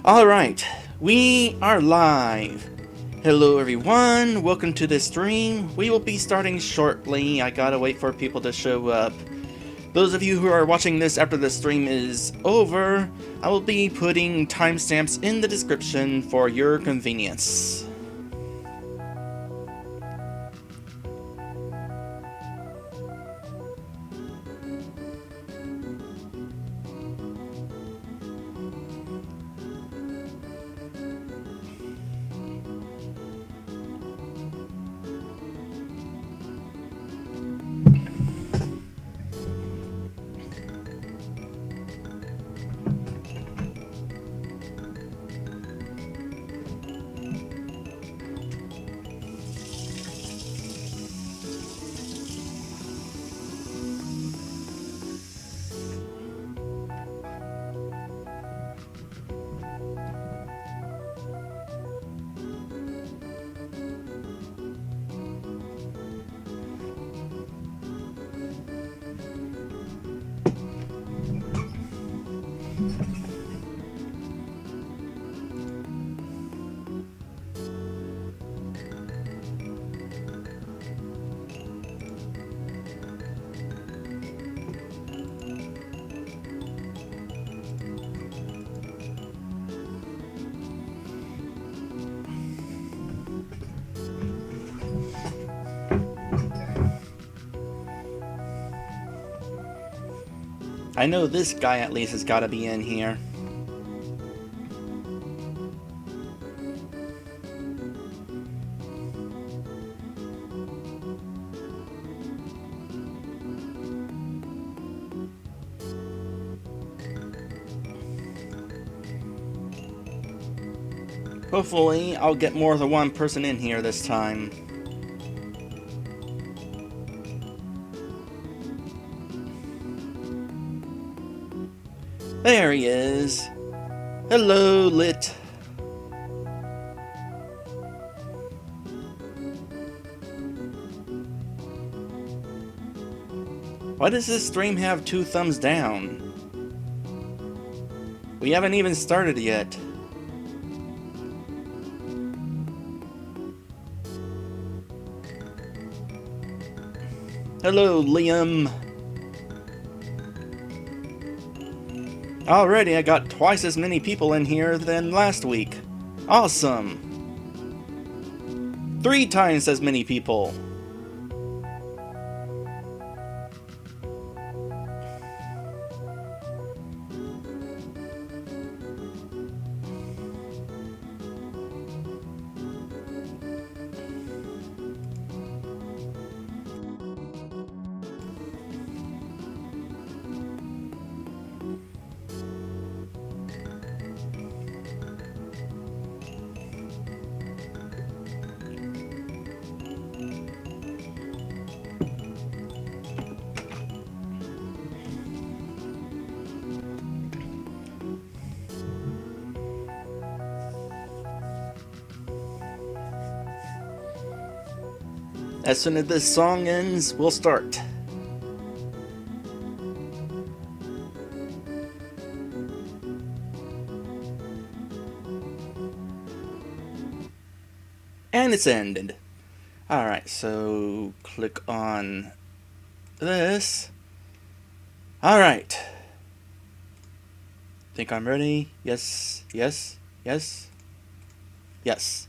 Alright, we are live. Hello everyone, welcome to this stream. We will be starting shortly. I gotta wait for people to show up. Those of you who are watching this after the stream is over, I will be putting timestamps in the description for your convenience. I know this guy at least has gotta be in here. Hopefully, I'll get more than one person in here this time. There he is. Hello, Lit. Why does this stream have 2 thumbs down? We haven't even started yet. Hello, Liam. Already I got twice as many people in here than last week. Awesome. 3 times as many people. As soon as this song ends, we'll start. And it's ended. Alright, so click on this. Alright. Think I'm ready? Yes, yes, yes, yes.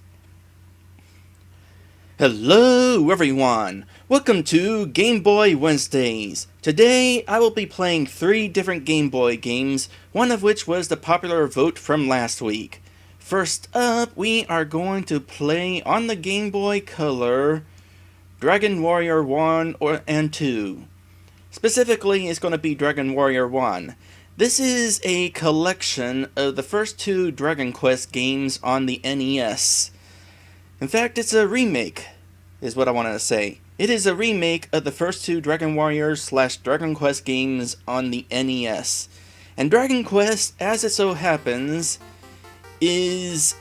Hello everyone! Welcome to Game Boy Wednesdays. Today I will be playing 3 different Game Boy games, one of which was the popular vote from last week. First up, we are going to play on the Game Boy Color Dragon Warrior 1 and 2. Specifically, it's going to be Dragon Warrior 1. This is a collection of the first 2 Dragon Quest games on the NES. In fact, it's a remake, is what I wanted to say. It is a remake of the first 2 Dragon Warriors / Dragon Quest games on the NES. And Dragon Quest, as it so happens, is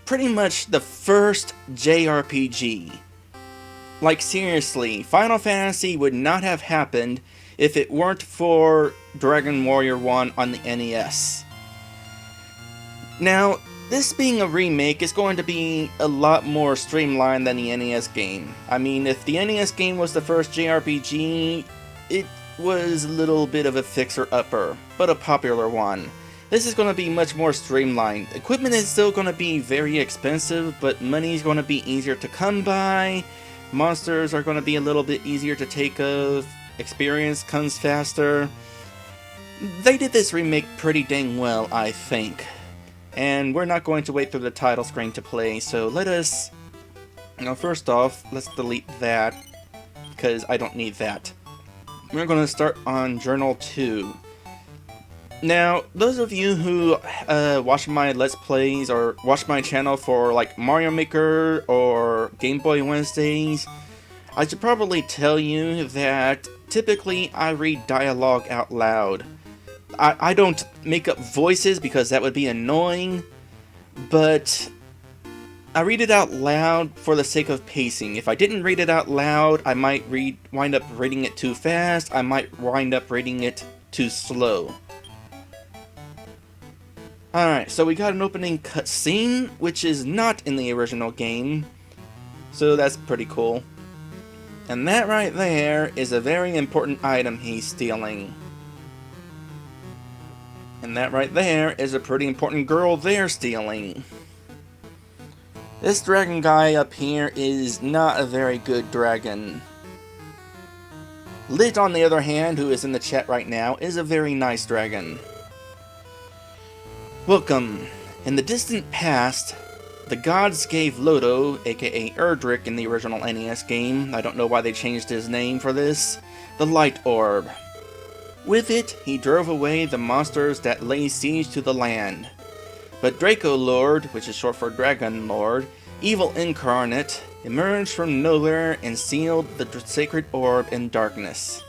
pretty much the first JRPG. Like seriously, Final Fantasy would not have happened if it weren't for Dragon Warrior 1 on the NES. Now, this being a remake is going to be a lot more streamlined than the NES game. I mean, if the NES game was the first JRPG, it was a little bit of a fixer-upper, but a popular one. This is going to be much more streamlined. Equipment is still going to be very expensive, but money is going to be easier to come by. Monsters are going to be a little bit easier to take of. Experience comes faster. They did this remake pretty dang well, I think. And we're not going to wait for the title screen to play, so let us... first off, let's delete that, because I don't need that. We're going to start on Journal 2. Now, those of you who watch my Let's Plays or watch my channel for like Mario Maker or Game Boy Wednesdays, I should probably tell you that typically I read dialogue out loud. I don't make up voices because that would be annoying, but I read it out loud for the sake of pacing. If I didn't read it out loud, I might wind up reading it too fast, I might wind up reading it too slow. Alright, so we got an opening cutscene, which is not in the original game, so that's pretty cool. And that right there is a very important item he's stealing. And that right there is a pretty important girl they're stealing. This dragon guy up here is not a very good dragon. Lit, on the other hand, who is in the chat right now, is a very nice dragon. Welcome. In the distant past, the gods gave Lodo, aka Erdrick in the original NES game, I don't know why they changed his name for this, the Light Orb. With it, he drove away the monsters that lay siege to the land. But Draco Lord, which is short for Dragon Lord, evil incarnate, emerged from nowhere and sealed the sacred orb in darkness.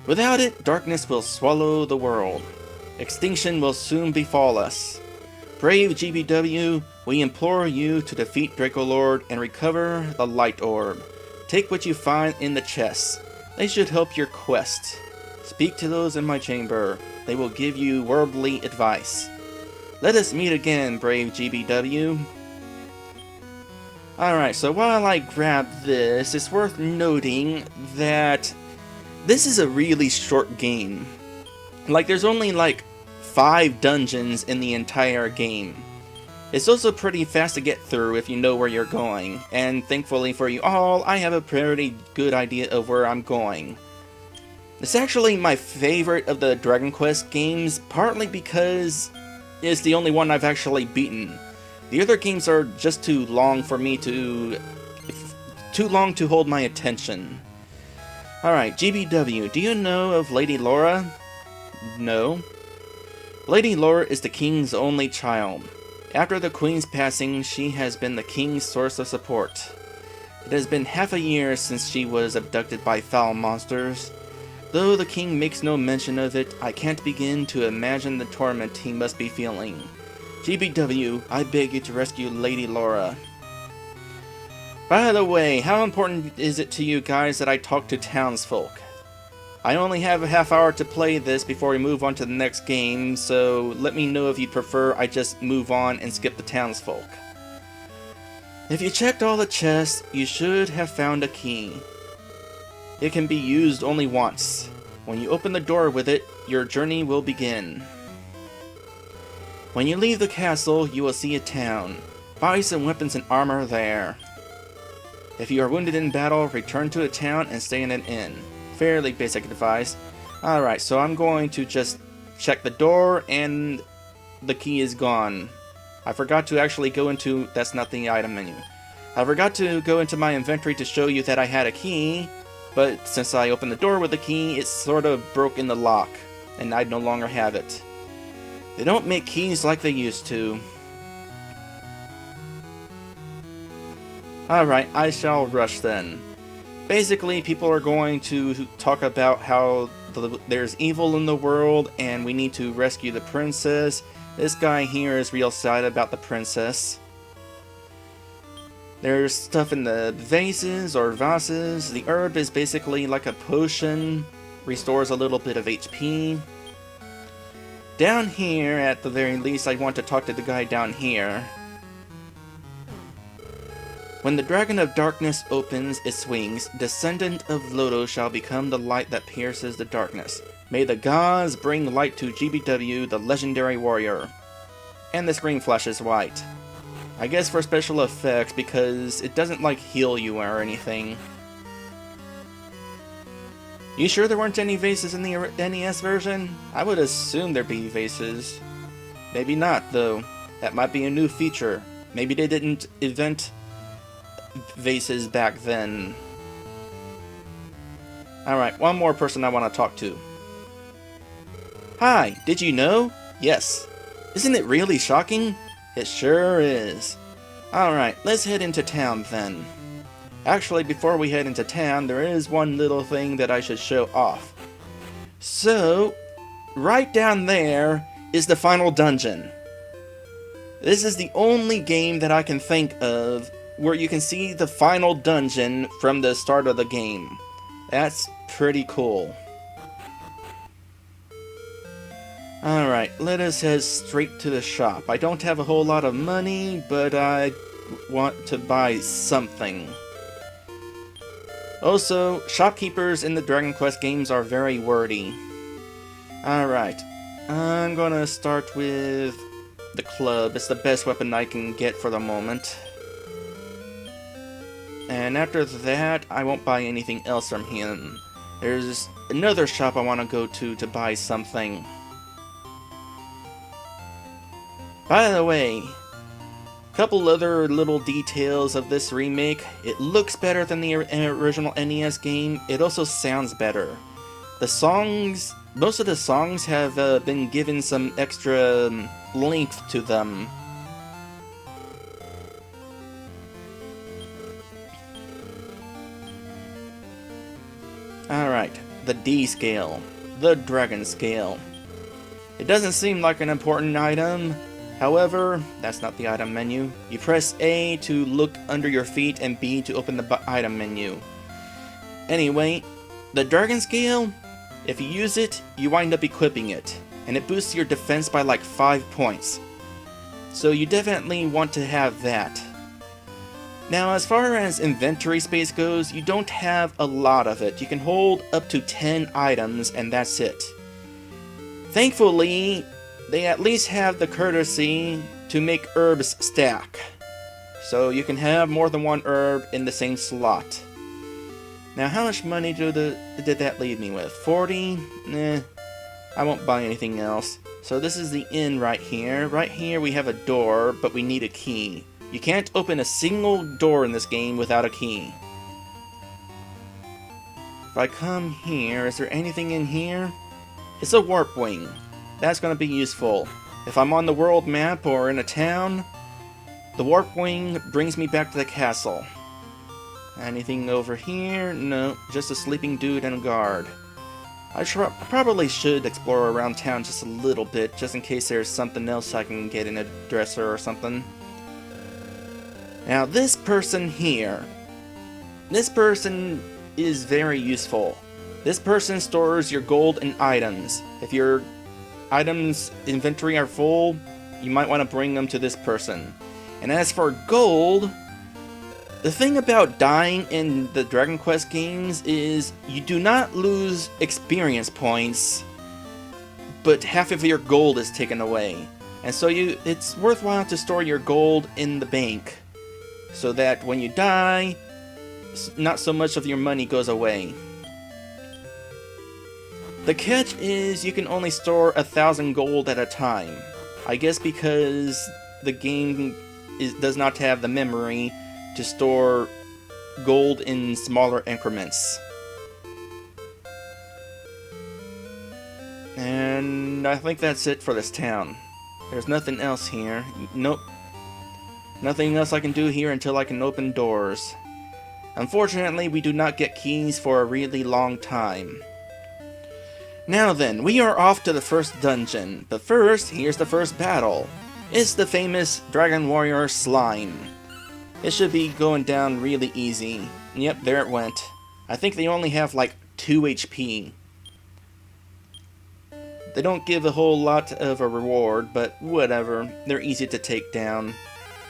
Without it, darkness will swallow the world. Extinction will soon befall us. Brave GBW, we implore you to defeat Draco Lord and recover the Light Orb. Take what you find in the chests. They should help your quest. Speak to those in my chamber. They will give you worldly advice. Let us meet again, brave GBW. Alright, so while I grab this, it's worth noting that this is a really short game. Like, there's only like 5 dungeons in the entire game. It's also pretty fast to get through if you know where you're going, and thankfully for you all, I have a pretty good idea of where I'm going. It's actually my favorite of the Dragon Quest games, partly because it's the only one I've actually beaten. The other games are just too long for me to... too long to hold my attention. Alright, GBW, do you know of Lady Laura? No. Lady Laura is the king's only child. After the queen's passing, she has been the king's source of support. It has been half a year since she was abducted by foul monsters. Though the king makes no mention of it, I can't begin to imagine the torment he must be feeling. GBW, I beg you to rescue Lady Laura. By the way, how important is it to you guys that I talk to townsfolk? I only have a half hour to play this before we move on to the next game, so let me know if you prefer I just move on and skip the townsfolk. If you checked all the chests, you should have found a key. It can be used only once. When you open the door with it, your journey will begin. When you leave the castle, you will see a town. Buy some weapons and armor there. If you are wounded in battle, return to the town and stay in an inn. Fairly basic advice. Alright, so I'm going to just check the door and the key is gone. I forgot to actually go into... that's not the item menu. I forgot to go into my inventory to show you that I had a key, but since I opened the door with the key, it sort of broke in the lock, and I no longer have it. They don't make keys like they used to. Alright, I shall rush then. Basically, people are going to talk about how there's evil in the world and we need to rescue the princess. This guy here is real sad about the princess. There's stuff in the vases or vases. The herb is basically like a potion, restores a little bit of HP. Down here, at the very least, I want to talk to the guy down here. When the Dragon of Darkness opens its wings, Descendant of Lodo shall become the light that pierces the darkness. May the gods bring light to GBW, the legendary warrior. And the screen flashes white. I guess for special effects, because it doesn't, like, heal you or anything. You sure there weren't any vases in the NES version? I would assume there'd be vases. Maybe not, though. That might be a new feature. Maybe they didn't invent vases back then. Alright, one more person I want to talk to. Hi, did you know? Yes. Isn't it really shocking? It sure is. Alright, let's head into town then. Actually, before we head into town, there is one little thing that I should show off. So, right down there is the final dungeon. This is the only game that I can think of where you can see the final dungeon from the start of the game. That's pretty cool. Alright, let us head straight to the shop. I don't have a whole lot of money, but I want to buy something. Also, shopkeepers in the Dragon Quest games are very wordy. Alright, I'm gonna start with the club. It's the best weapon I can get for the moment. And after that, I won't buy anything else from him. There's another shop I want to go to buy something. By the way, couple other little details of this remake. It looks better than the original NES game. It also sounds better. The songs, most of the songs have been given some extra length to them. Alright, the D scale, the dragon scale. It doesn't seem like an important item. However, that's not the item menu. You press A to look under your feet and B to open the item menu. Anyway, the Dragon Scale, if you use it, you wind up equipping it, and it boosts your defense by like 5 points. So you definitely want to have that. Now, as far as inventory space goes, you don't have a lot of it. You can hold up to 10 items, and that's it. Thankfully, they at least have the courtesy to make herbs stack. So you can have more than one herb in the same slot. Now, how much money did that leave me with? 40? Nah, I won't buy anything else. So this is the inn right here. Right here we have a door, but we need a key. You can't open a single door in this game without a key. If I come here, is there anything in here? It's a warp wing. That's going to be useful. If I'm on the world map or in a town, the warp wing brings me back to the castle. Anything over here? No, just a sleeping dude and a guard. I probably should explore around town just a little bit, just in case there's something else I can get in a dresser or something. Now this person here, this person is very useful. This person stores your gold and items. If your items inventory are full, you might want to bring them to this person. And as for gold, the thing about dying in the Dragon Quest games is you do not lose experience points, but half of your gold is taken away. And so it's worthwhile to store your gold in the bank, so that when you die, not so much of your money goes away. The catch is you can only store 1,000 gold at a time. I guess because the game does not have the memory to store gold in smaller increments. And I think that's it for this town. There's nothing else here. Nope. Nothing else I can do here until I can open doors. Unfortunately, we do not get keys for a really long time. Now then, we are off to the first dungeon, but first, here's the first battle. It's the famous Dragon Warrior Slime. It should be going down really easy. Yep, there it went. I think they only have like 2 HP. They don't give a whole lot of a reward, but whatever. They're easy to take down.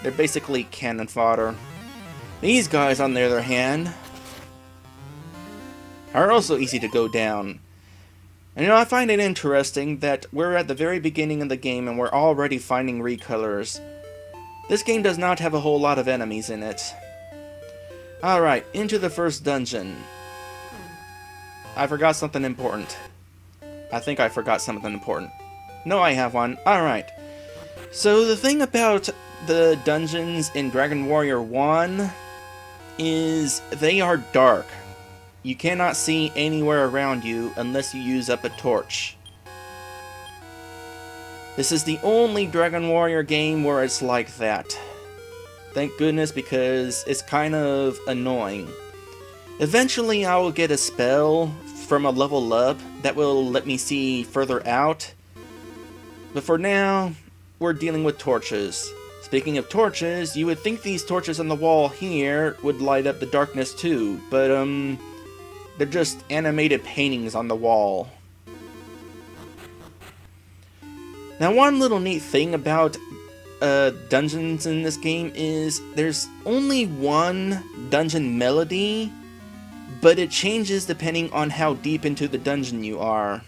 They're basically cannon fodder. These guys, on the other hand, are also easy to go down. And you know, I find it interesting that we're at the very beginning of the game and we're already finding recolors. This game does not have a whole lot of enemies in it. Alright, into the first dungeon. I forgot something important. I think I forgot something important. No, I have one. Alright. So the thing about the dungeons in Dragon Warrior 1 is they are dark. You cannot see anywhere around you unless you use up a torch. This is the only Dragon Warrior game where it's like that. Thank goodness, because it's kind of annoying. Eventually I will get a spell from a level up that will let me see further out. But for now, we're dealing with torches. Speaking of torches, you would think these torches on the wall here would light up the darkness too, but they're just animated paintings on the wall. Now, one little neat thing about dungeons in this game is there's only one dungeon melody, but it changes depending on how deep into the dungeon you are.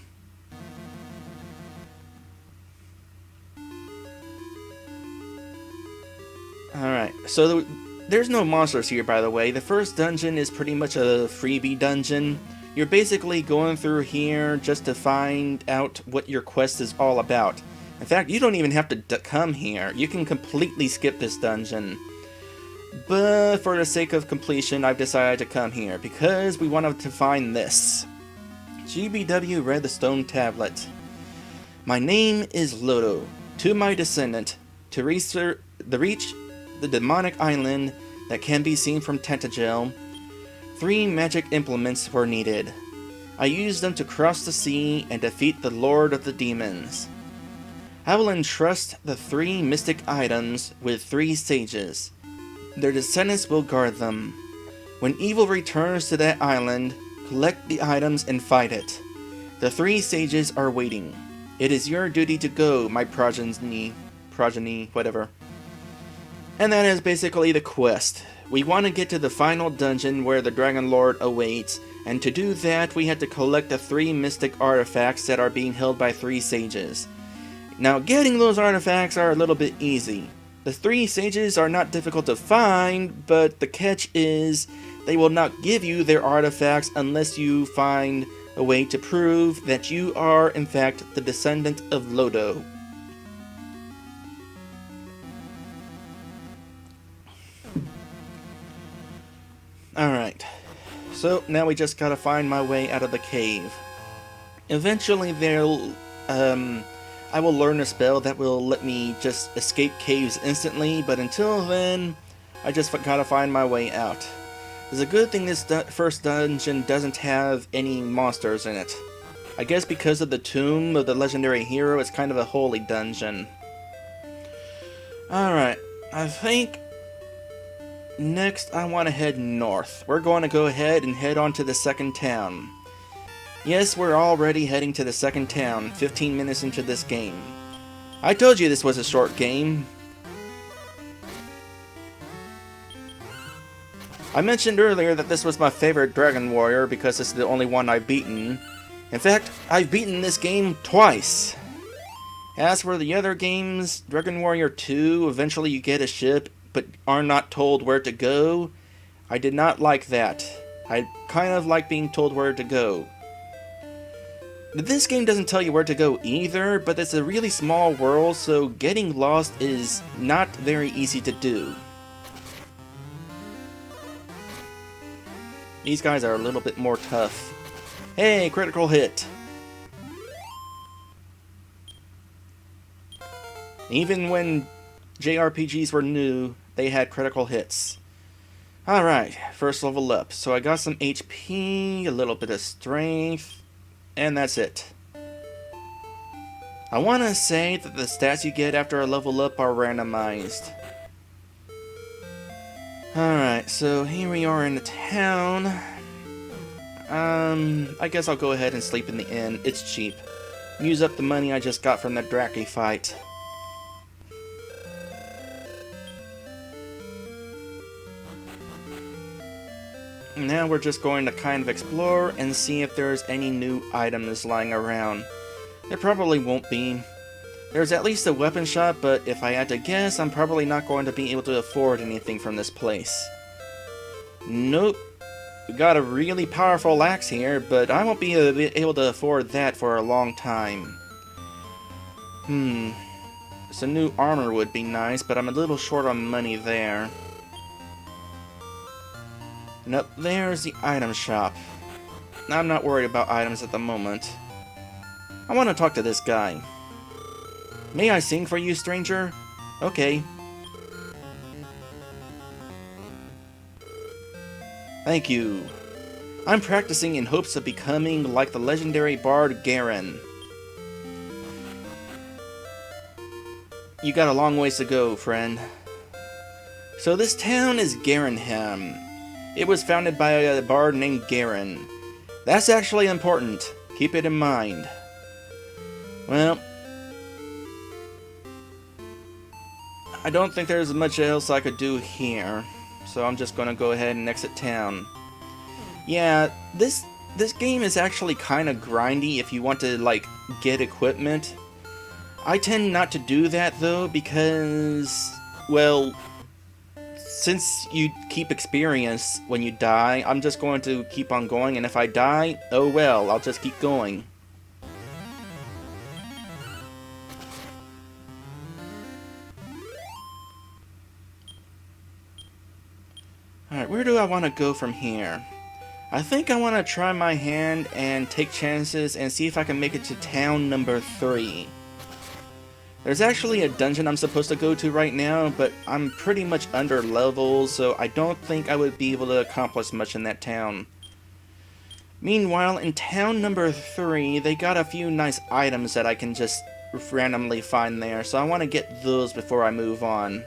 Alright, so there's no monsters here, by the way. The first dungeon is pretty much a freebie dungeon. You're basically going through here just to find out what your quest is all about. In fact, you don't even have to come here. You can completely skip this dungeon. But for the sake of completion, I've decided to come here because we wanted to find this. GBW read the stone tablet. My name is Lodo. To my descendant, to reach the demonic island that can be seen from Tentagel, 3 magic implements were needed. I used them to cross the sea and defeat the Lord of the Demons. I will entrust the 3 mystic items with 3 sages. Their descendants will guard them. When evil returns to that island, collect the items and fight it. The 3 sages are waiting. It is your duty to go, my progeny, whatever. And that is basically the quest. We want to get to the final dungeon where the Dragon Lord awaits, and to do that we have to collect the 3 mystic artifacts that are being held by 3 sages. Now, getting those artifacts are a little bit easy. The 3 sages are not difficult to find, but the catch is they will not give you their artifacts unless you find a way to prove that you are, in fact, the descendant of Lodo. Alright, so now we just gotta find my way out of the cave. Eventually I will learn a spell that will let me just escape caves instantly, but until then, I just gotta find my way out. It's a good thing this first dungeon doesn't have any monsters in it. I guess because of the tomb of the legendary hero, it's kind of a holy dungeon. Alright, I think next I want to head north. We're going to go ahead and head on to the second town. Yes, we're already heading to the second town, 15 minutes into this game. I told you this was a short game. I mentioned earlier that this was my favorite Dragon Warrior because it's the only one I've beaten. In fact, I've beaten this game twice. As for the other games, Dragon Warrior 2, eventually you get a ship, but are not told where to go. I did not like that. I kind of like being told where to go. This game doesn't tell you where to go either, but it's a really small world, so getting lost is not very easy to do. These guys are a little bit more tough. Hey, critical hit! Even when JRPGs were new, they had critical hits. Alright, first level up. So I got some HP, a little bit of strength, and that's it. I want to say that the stats you get after a level up are randomized. Alright, so here we are in the town. I guess I'll go ahead and sleep in the inn. It's cheap. use up the money I just got from the Draki fight. Now we're just going to kind of explore and see if there's any new items lying around. There probably won't be. There's at least a weapon shop, but if I had to guess, I'm probably not going to be able to afford anything from this place. Nope. We got a really powerful axe here, but I won't be able to afford that for a long time. Some new armor would be nice, but I'm a little short on money there. And up there's the item shop. I'm not worried about items at the moment. I want to talk to this guy. May I sing for you, stranger? Okay. Thank you. I'm practicing in hopes of becoming like the legendary bard Garen. You got a long ways to go, friend. So this town is Garenham. It was founded by a bard named Garen. That's actually important. Keep it in mind. Well, I don't think there's much else I could do here, so I'm just gonna go ahead and exit town. Yeah, this game is actually kind of grindy if you want to, like, get equipment. I tend not to do that, though, because, well, since you keep experience when you die, I'm just going to keep on going, and if I die, oh well, I'll just keep going. Alright, where do I want to go from here? I think I want to try my hand and take chances and see if I can make it to town number 3. There's actually a dungeon I'm supposed to go to right now, but I'm pretty much under level, so I don't think I would be able to accomplish much in that town. Meanwhile, in town number 3, they got a few nice items that I can just randomly find there, so I want to get those before I move on.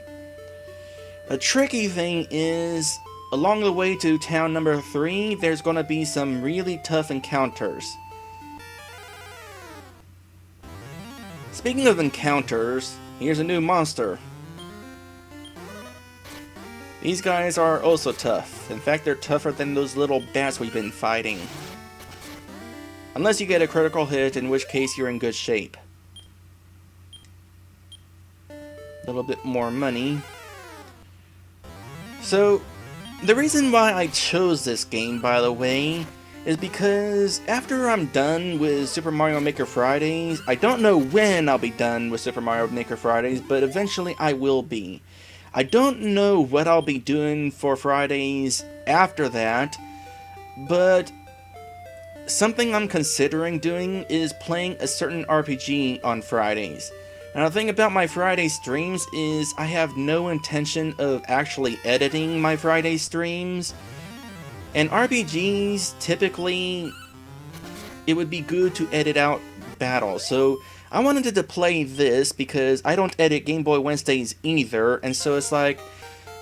The tricky thing is, along the way to town number 3, there's going to be some really tough encounters. Speaking of encounters, here's a new monster. These guys are also tough. In fact, they're tougher than those little bats we've been fighting. Unless you get a critical hit, in which case you're in good shape. A little bit more money. So, the reason why I chose this game, by the way, is because after I'm done with Super Mario Maker Fridays, I don't know when I'll be done with Super Mario Maker Fridays, but eventually I will be. I don't know what I'll be doing for Fridays after that, but something I'm considering doing is playing a certain RPG on Fridays. Now, the thing about my Friday streams is I have no intention of actually editing my Friday streams. And RPGs, typically, it would be good to edit out battles. So I wanted to play this because I don't edit Game Boy Wednesdays either. And so it's like,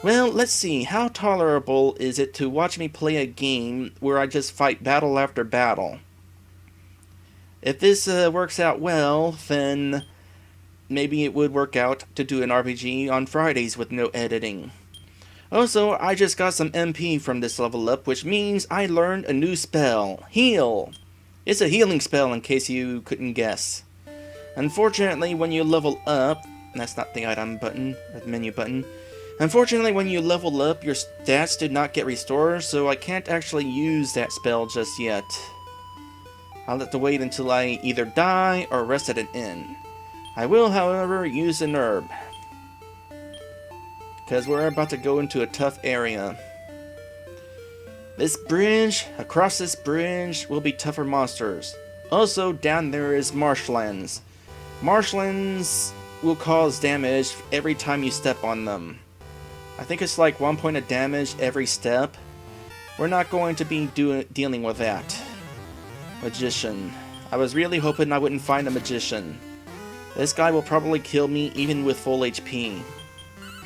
well, let's see, how tolerable is it to watch me play a game where I just fight battle after battle? If this works out well, then maybe it would work out to do an RPG on Fridays with no editing. Also, I just got some MP from this level up, which means I learned a new spell, Heal. It's a healing spell in case you couldn't guess. Unfortunately, when you level up, that's not the item button, or the menu button. Unfortunately, when you level up, your stats did not get restored, so I can't actually use that spell just yet. I'll have to wait until I either die or rest at an inn. I will, however, use an herb, because we're about to go into a tough area. This bridge, across this bridge, will be tougher monsters. Also, down there is marshlands. Marshlands will cause damage every time you step on them. I think it's like 1 point of damage every step. We're not going to be dealing with that. Magician. I was really hoping I wouldn't find a magician. This guy will probably kill me even with full HP.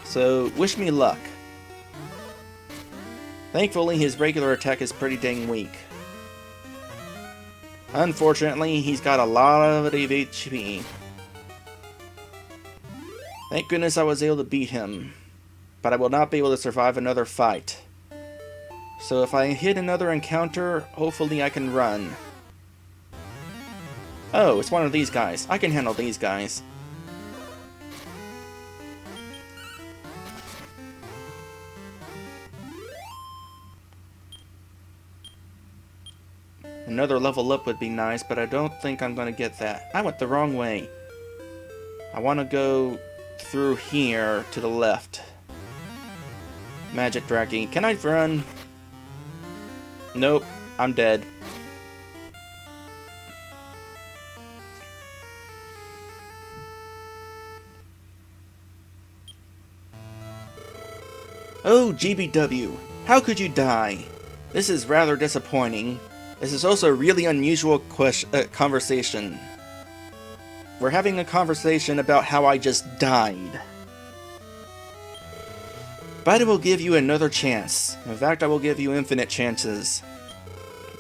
So, wish me luck. Thankfully, his regular attack is pretty dang weak. Unfortunately, he's got a lot of HP. Thank goodness I was able to beat him, but I will not be able to survive another fight. So if I hit another encounter, hopefully I can run. Oh, it's one of these guys. I can handle these guys. Another level up would be nice, but I don't think I'm going to get that. I went the wrong way. I want to go through here to the left. Magic Draggy. Can I run? Nope. I'm dead. Oh, GBW. How could you die? This is rather disappointing. This is also a really unusual conversation. We're having a conversation about how I just died. But I will give you another chance. In fact, I will give you infinite chances.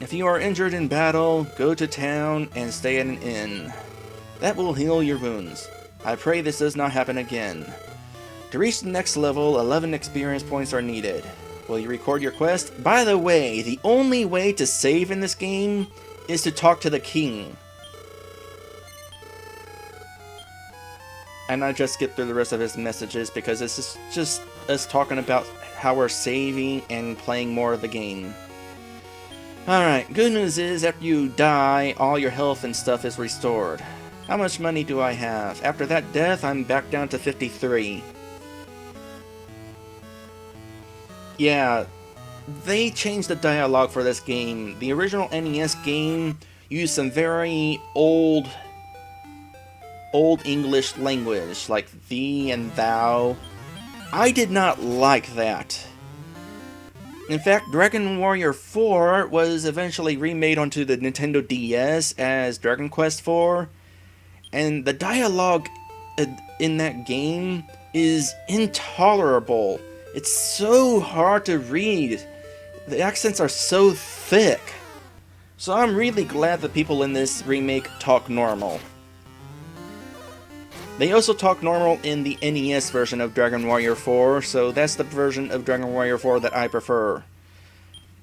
If you are injured in battle, go to town and stay at an inn. That will heal your wounds. I pray this does not happen again. To reach the next level, 11 experience points are needed. Will you record your quest? By the way, the only way to save in this game is to talk to the king. And I just skipped through the rest of his messages because it's just us talking about how we're saving and playing more of the game. Alright, good news is after you die, all your health and stuff is restored. How much money do I have? After that death, I'm back down to 53. Yeah, they changed the dialogue for this game. The original NES game used some very old English language, like thee and thou. I did not like that. In fact, Dragon Warrior 4 was eventually remade onto the Nintendo DS as Dragon Quest 4, and the dialogue in that game is intolerable. It's so hard to read. The accents are so thick. So I'm really glad the people in this remake talk normal. They also talk normal in the NES version of Dragon Warrior 4, so that's the version of Dragon Warrior 4 that I prefer.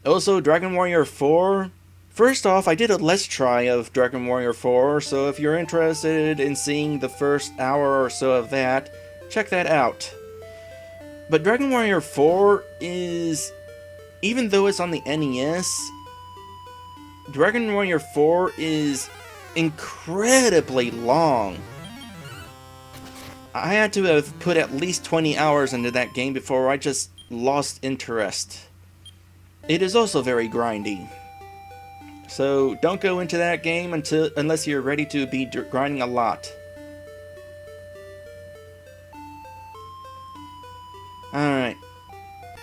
Also, Dragon Warrior 4... First off, I did a Let's Try of Dragon Warrior 4, so if you're interested in seeing the first hour or so of that, check that out. But Dragon Warrior 4 is... Even though it's on the NES, Dragon Warrior 4 is incredibly long. I had to have put at least 20 hours into that game before I just lost interest. It is also very grindy. So don't go into that game unless you're ready to be grinding a lot. Alright.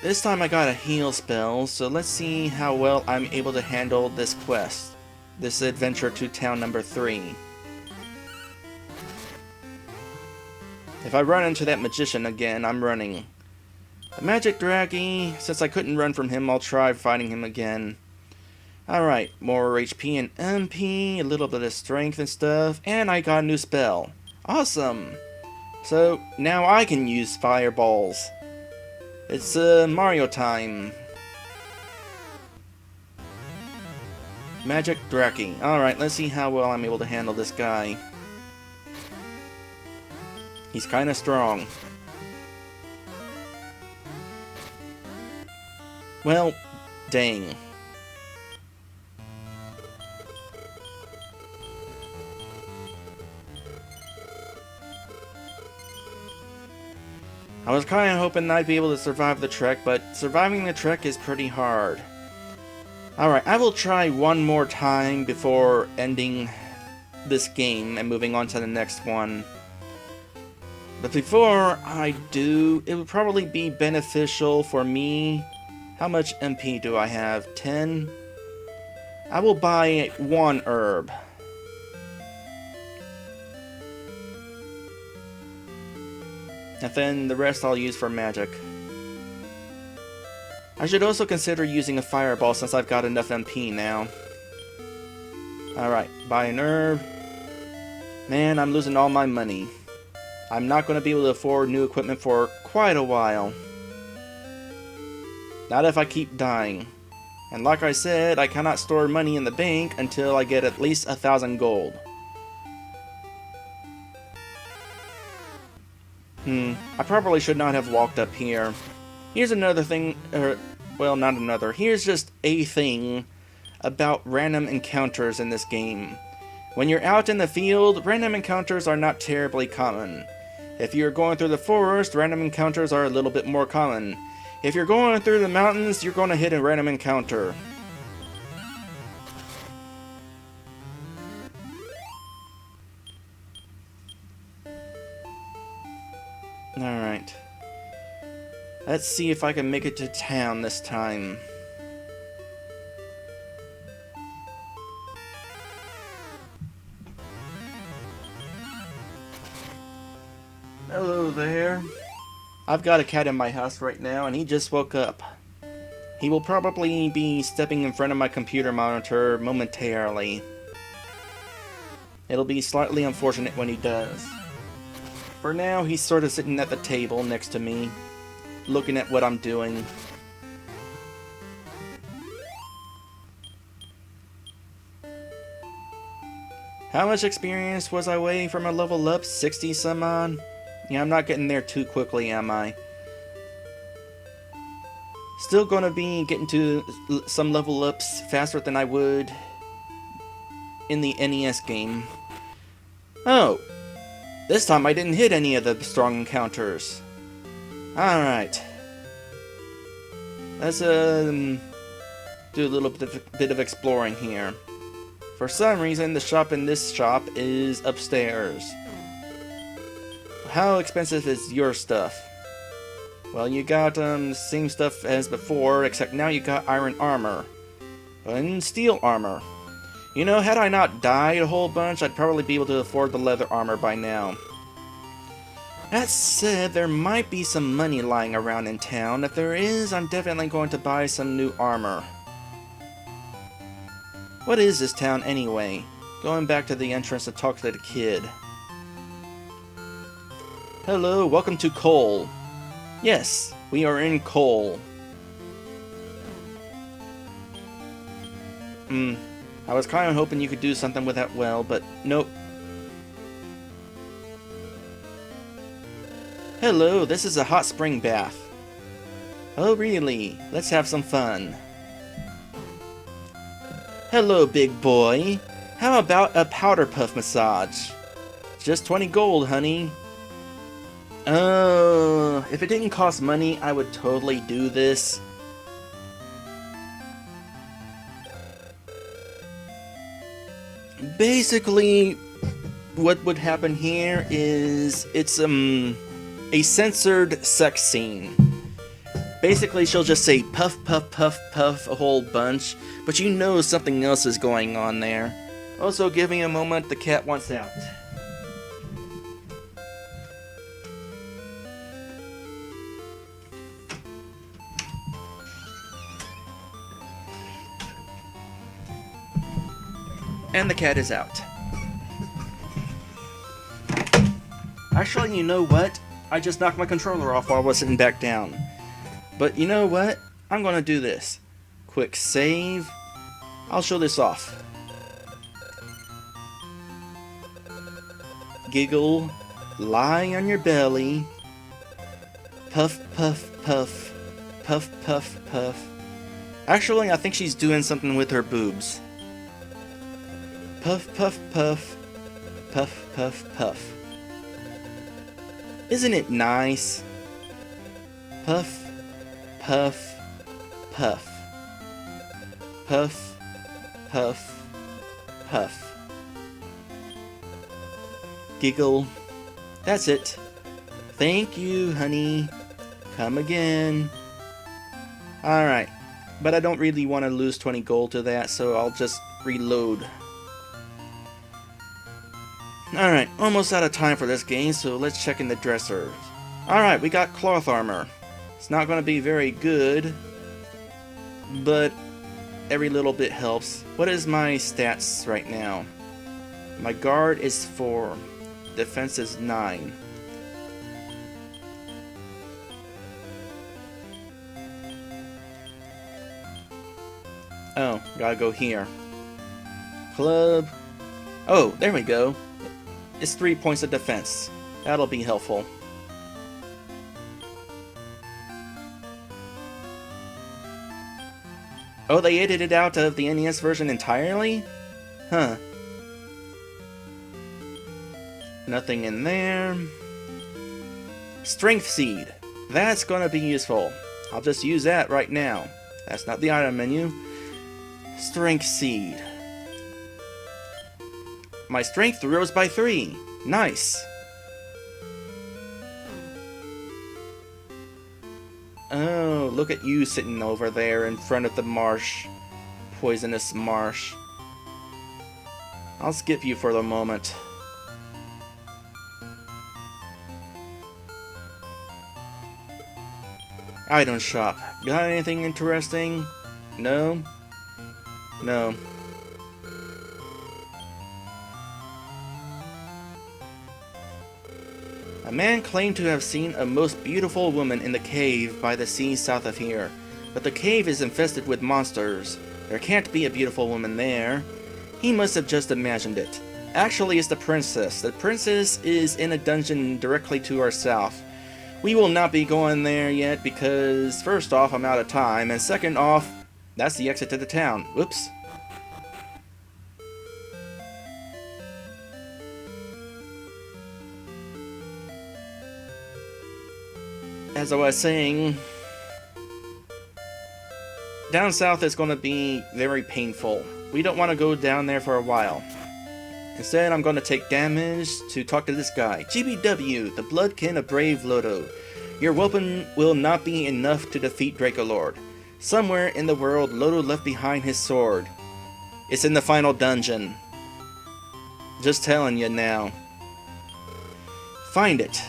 This time I got a heal spell, so let's see how well I'm able to handle this quest. This adventure to town number 3. If I run into that magician again, I'm running. The Magic Draggy, since I couldn't run from him, I'll try fighting him again. Alright, more HP and MP, a little bit of strength and stuff, and I got a new spell. Awesome! So, now I can use fireballs. It's Mario time. Magic Draggy. Alright, let's see how well I'm able to handle this guy. He's kinda strong. Well, dang. I was kinda hoping I'd be able to survive the trek, but surviving the trek is pretty hard. Alright, I will try one more time before ending this game and moving on to the next one. But before I do, it would probably be beneficial for me. How much MP do I have? 10? I will buy 1 herb. And then the rest I'll use for magic. I should also consider using a fireball since I've got enough MP now. Alright, buy an herb. Man, I'm losing all my money. I'm not going to be able to afford new equipment for quite a while. Not if I keep dying. And like I said, I cannot store money in the bank until I get at least 1,000 gold. I probably should not have walked up here. Here's another thing, well, not another. Here's just a thing about random encounters in this game. When you're out in the field, random encounters are not terribly common. If you're going through the forest, random encounters are a little bit more common. If you're going through the mountains, you're going to hit a random encounter. Alright. Let's see if I can make it to town this time. Hello there. I've got a cat in my house right now and he just woke up. He will probably be stepping in front of my computer monitor momentarily. It'll be slightly unfortunate when he does. For now, he's sort of sitting at the table next to me, looking at what I'm doing. How much experience was I away from a level up? 60 some odd? Yeah, I'm not getting there too quickly, am I? Still gonna be getting to some level ups faster than I would in the NES game. Oh! This time I didn't hit any of the strong encounters. Alright. Let's do a little bit of exploring here. For some reason, the shop in this shop is upstairs. How expensive is your stuff? Well, you got the same stuff as before, except now you got iron armor. And steel armor. You know, had I not died a whole bunch, I'd probably be able to afford the leather armor by now. That said, there might be some money lying around in town. If there is, I'm definitely going to buy some new armor. What is this town anyway? Going back to the entrance to talk to the kid. Hello, welcome to Cole. Yes, we are in Cole. I was kind of hoping you could do something with that well, but nope. Hello, this is a hot spring bath. Oh really? Let's have some fun. Hello, big boy. How about a powder puff massage? Just 20 gold, honey. Oh, if it didn't cost money, I would totally do this. Basically, what would happen here is it's a censored sex scene. Basically, she'll just say puff, puff, puff, puff a whole bunch, but you know something else is going on there. Also, give me a moment, the cat wants out. And the cat is out. Actually, you know what? I just knocked my controller off while I was sitting back down. But you know what? I'm gonna do this. Quick save. I'll show this off. Giggle. Lie on your belly. Puff, puff, puff. Puff, puff, puff. Actually, I think she's doing something with her boobs. Puff, puff, puff. Puff, puff, puff. Isn't it nice? Puff, puff, puff. Puff, puff, puff. Giggle. That's it. Thank you, honey. Come again. Alright. But I don't really want to lose 20 gold to that, so I'll just reload. Alright, almost out of time for this game, so let's check in the dressers. Alright, we got cloth armor. It's not going to be very good, but every little bit helps. What is my stats right now? My guard is 4. Defense is 9. Oh, gotta go here. Club. Oh, there we go. It's 3 points of defense. That'll be helpful. Oh, they edited it out of the NES version entirely? Huh. Nothing in there. Strength Seed. That's gonna be useful. I'll just use that right now. That's not the item menu. Strength Seed. My strength rose by 3. Nice. Oh, look at you sitting over there in front of the marsh. Poisonous marsh. I'll skip you for the moment. Item shop. Got anything interesting? No? No. A man claimed to have seen a most beautiful woman in the cave by the sea south of here, but the cave is infested with monsters. There can't be a beautiful woman there. He must have just imagined it. Actually, it's the princess. The princess is in a dungeon directly to our south. We will not be going there yet because, first off, I'm out of time, and second off, that's the exit to the town. Whoops. As I was saying, down south is going to be very painful. We don't want to go down there for a while. Instead, I'm going to take damage to talk to this guy. GBW, the bloodkin of brave Lodo. Your weapon will not be enough to defeat Dracolord. Somewhere in the world, Lodo left behind his sword. It's in the final dungeon. Just telling you now. Find it.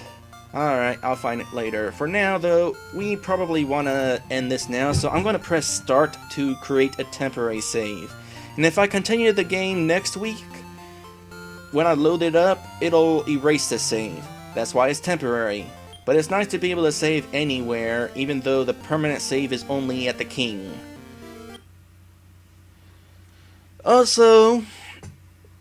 Alright, I'll find it later. For now, though, we probably want to end this now, so I'm going to press start to create a temporary save. And if I continue the game next week, when I load it up, it'll erase the save. That's why it's temporary. But it's nice to be able to save anywhere, even though the permanent save is only at the king. Also,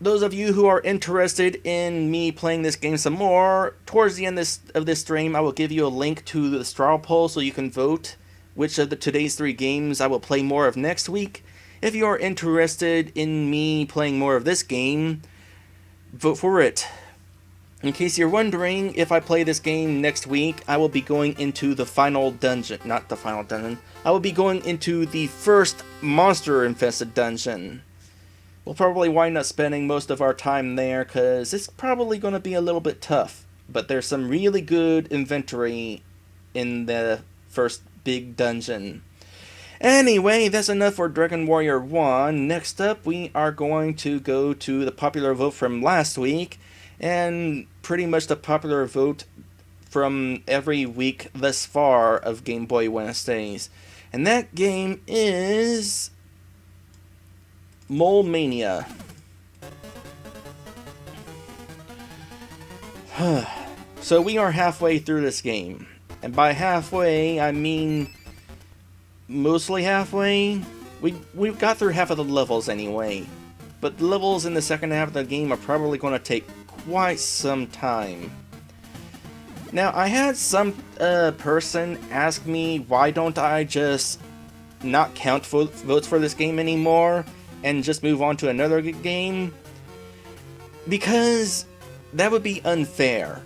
those of you who are interested in me playing this game some more, towards the end of this stream, I will give you a link to the straw poll so you can vote which of today's 3 games I will play more of next week. If you are interested in me playing more of this game, vote for it. In case you're wondering, if I play this game next week, I will be going into the final dungeon. Not the final dungeon. I will be going into the first monster-infested dungeon. We'll probably wind up spending most of our time there, because it's probably going to be a little bit tough. But there's some really good inventory in the first big dungeon. Anyway, that's enough for Dragon Warrior 1. Next up, we are going to go to the popular vote from last week, and pretty much the popular vote from every week thus far of Game Boy Wednesdays. And that game is Mania. So we are halfway through this game. And by halfway, I mean mostly halfway. We've got through half of the levels anyway. But the levels in the second half of the game are probably going to take quite some time. Now, I had some person ask me why don't I just not count votes for this game anymore and just move on to another game? Because that would be unfair.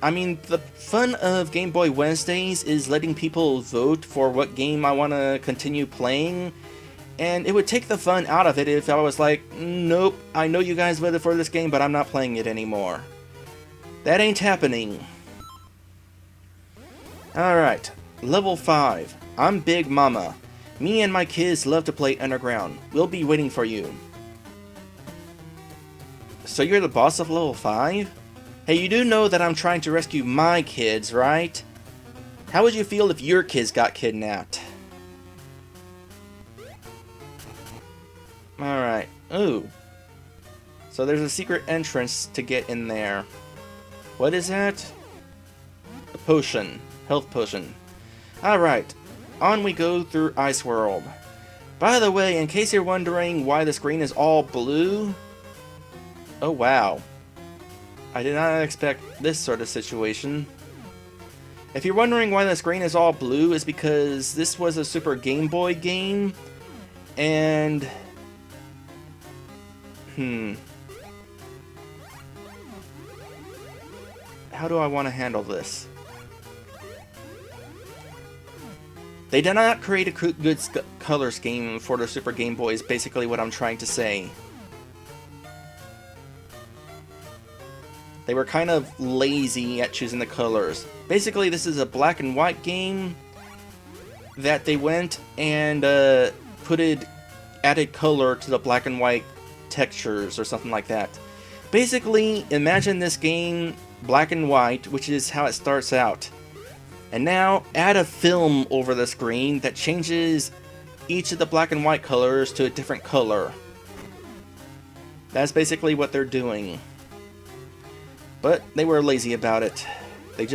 I mean, the fun of Game Boy Wednesdays is letting people vote for what game I want to continue playing, and it would take the fun out of it if I was like, nope, I know you guys voted for this game, but I'm not playing it anymore. That ain't happening. Alright, level 5. I'm Big Mama. Me and my kids love to play Underground. We'll be waiting for you. So you're the boss of level 5? Hey, you do know that I'm trying to rescue my kids, right? How would you feel if your kids got kidnapped? Ooh. So there's a secret entrance to get in there. What is that? A potion. Health potion. Alright. On we go through Ice World. By the way, in case you're wondering why the screen is all blue... Oh wow. I did not expect this sort of situation. If you're wondering why the screen is all blue, it's because this was a Super Game Boy game, and... How do I want to handle this? They did not create a good color scheme for the Super Game Boy, is basically what I'm trying to say. They were kind of lazy at choosing the colors. Basically, this is a black and white game that they went and added color to the black and white textures or something like that. Basically, imagine this game black and white, which is how it starts out. And now add a film over the screen that changes each of the black and white colors to a different color. That's basically what they're doing. But they were lazy about it. They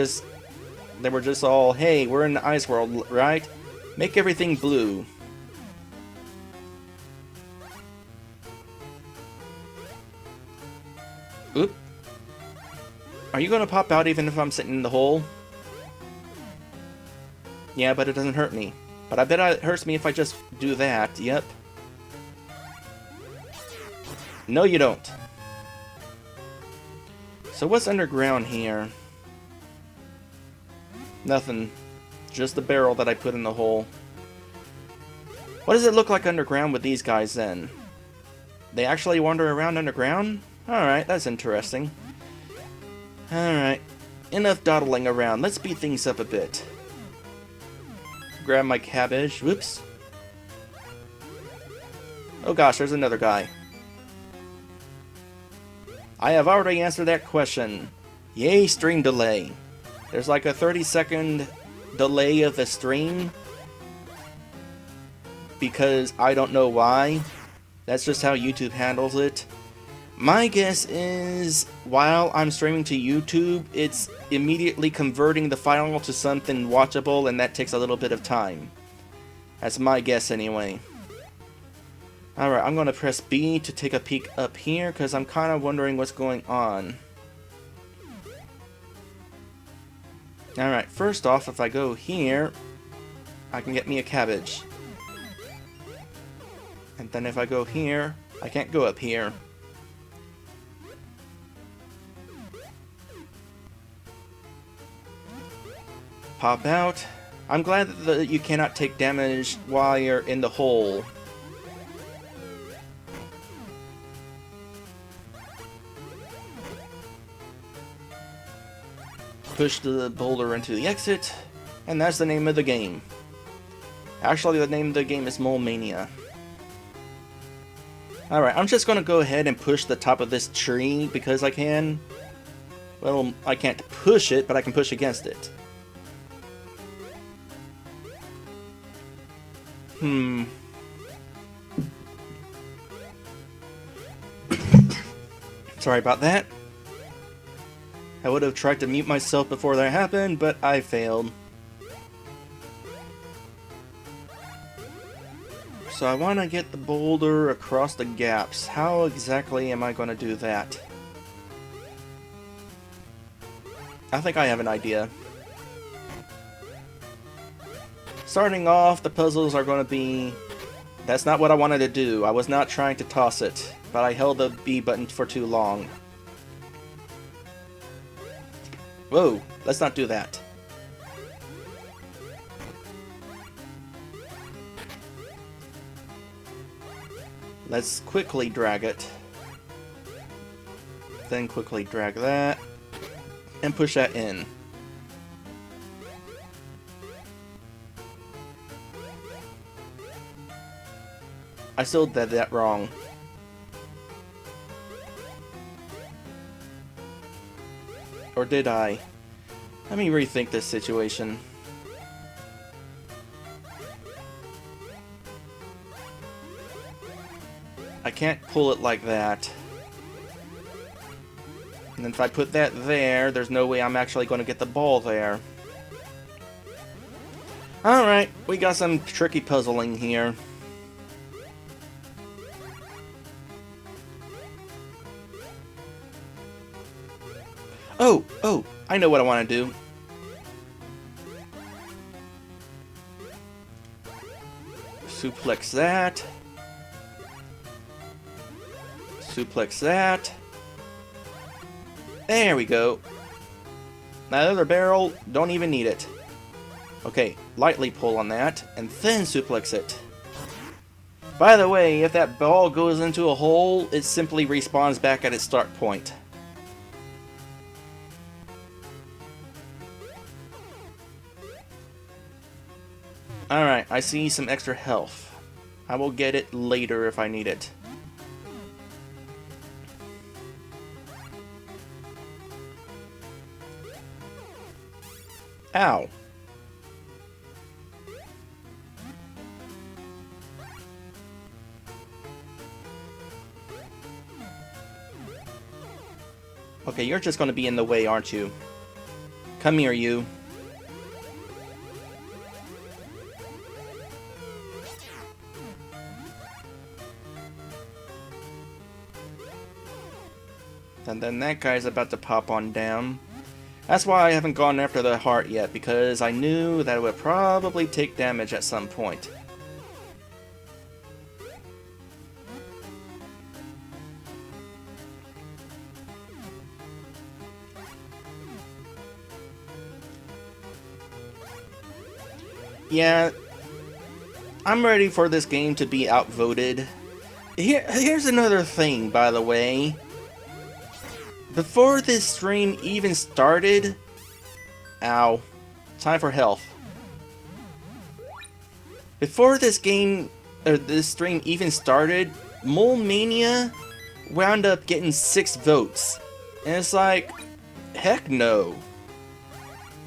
were just all, hey, we're in the Ice World, right? Make everything blue. Oop. Are you gonna pop out even if I'm sitting in the hole? Yeah, but it doesn't hurt me. But I bet it hurts me if I just do that. Yep. No, you don't. So what's underground here? Nothing. Just the barrel that I put in the hole. What does it look like underground with these guys then? They actually wander around underground? Alright, that's interesting. Alright. Enough dawdling around. Let's speed things up a bit. Grab my cabbage. Whoops. Oh gosh, there's another guy. I have already answered that question. Yay, stream delay. There's like a 30-second delay of the stream. Because I don't know why. That's just how YouTube handles it. My guess is, while I'm streaming to YouTube, it's immediately converting the file to something watchable, and that takes a little bit of time. That's my guess anyway. Alright, I'm going to press B to take a peek up here, because I'm kind of wondering what's going on. Alright, first off, if I go here, I can get me a cabbage. And then if I go here, I can't go up here. Pop out. I'm glad that you cannot take damage while you're in the hole. Push the boulder into the exit, and that's the name of the game. Actually, the name of the game is Mania. Alright, I'm just gonna go ahead and push the top of this tree because I can. Well, I can't push it, but I can push against it. Sorry about that. I would have tried to mute myself before that happened, but I failed. So I want to get the boulder across the gaps. How exactly am I going to do that? I think I have an idea. Starting off, the puzzles are going to be... That's not what I wanted to do. I was not trying to toss it, but I held the B button for too long. Whoa, let's not do that. Let's quickly drag it. Then quickly drag that. And push that in. I still did that wrong. Or did I? Let me rethink this situation. I can't pull it like that. And then if I put that there, there's no way I'm actually going to get the ball there. Alright, we got some tricky puzzling here. Oh, I know what I want to do. Suplex that. Suplex that. There we go. That other barrel, don't even need it. Okay, lightly pull on that, and then suplex it. By the way, if that ball goes into a hole, it simply respawns back at its start point. Alright, I see some extra health. I will get it later if I need it. Ow. Okay, you're just going to be in the way, aren't you? Come here, you. And then that guy's about to pop on down. That's why I haven't gone after the heart yet, because I knew that it would probably take damage at some point. Yeah, I'm ready for this game to be outvoted. Here's another thing, by the way. Before this stream even started... Ow. Time for health. Before this game, or this stream even started, Mania wound up getting 6 votes. And it's like, heck no.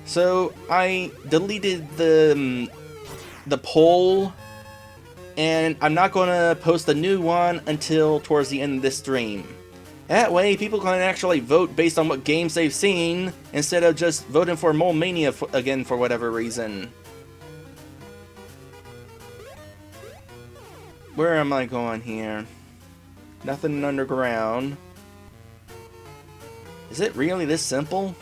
So I deleted the poll, and I'm not going to post a new one until towards the end of this stream. That way, people can actually vote based on what games they've seen, instead of just voting for Mania again for whatever reason. Where am I going here? Nothing underground. Is it really this simple?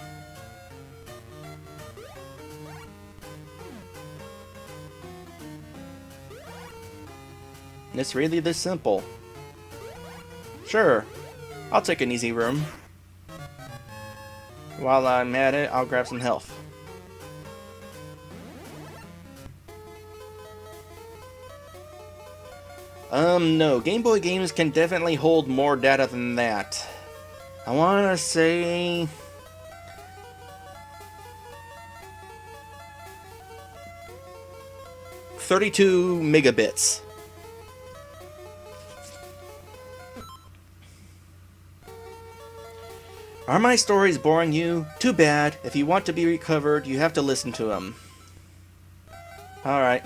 It's really this simple. Sure. I'll take an easy room. While I'm at it, I'll grab some health. No. Game Boy games can definitely hold more data than that. I want to say... 32 megabits. Are my stories boring you? Too bad. If you want to be recovered, you have to listen to them. Alright.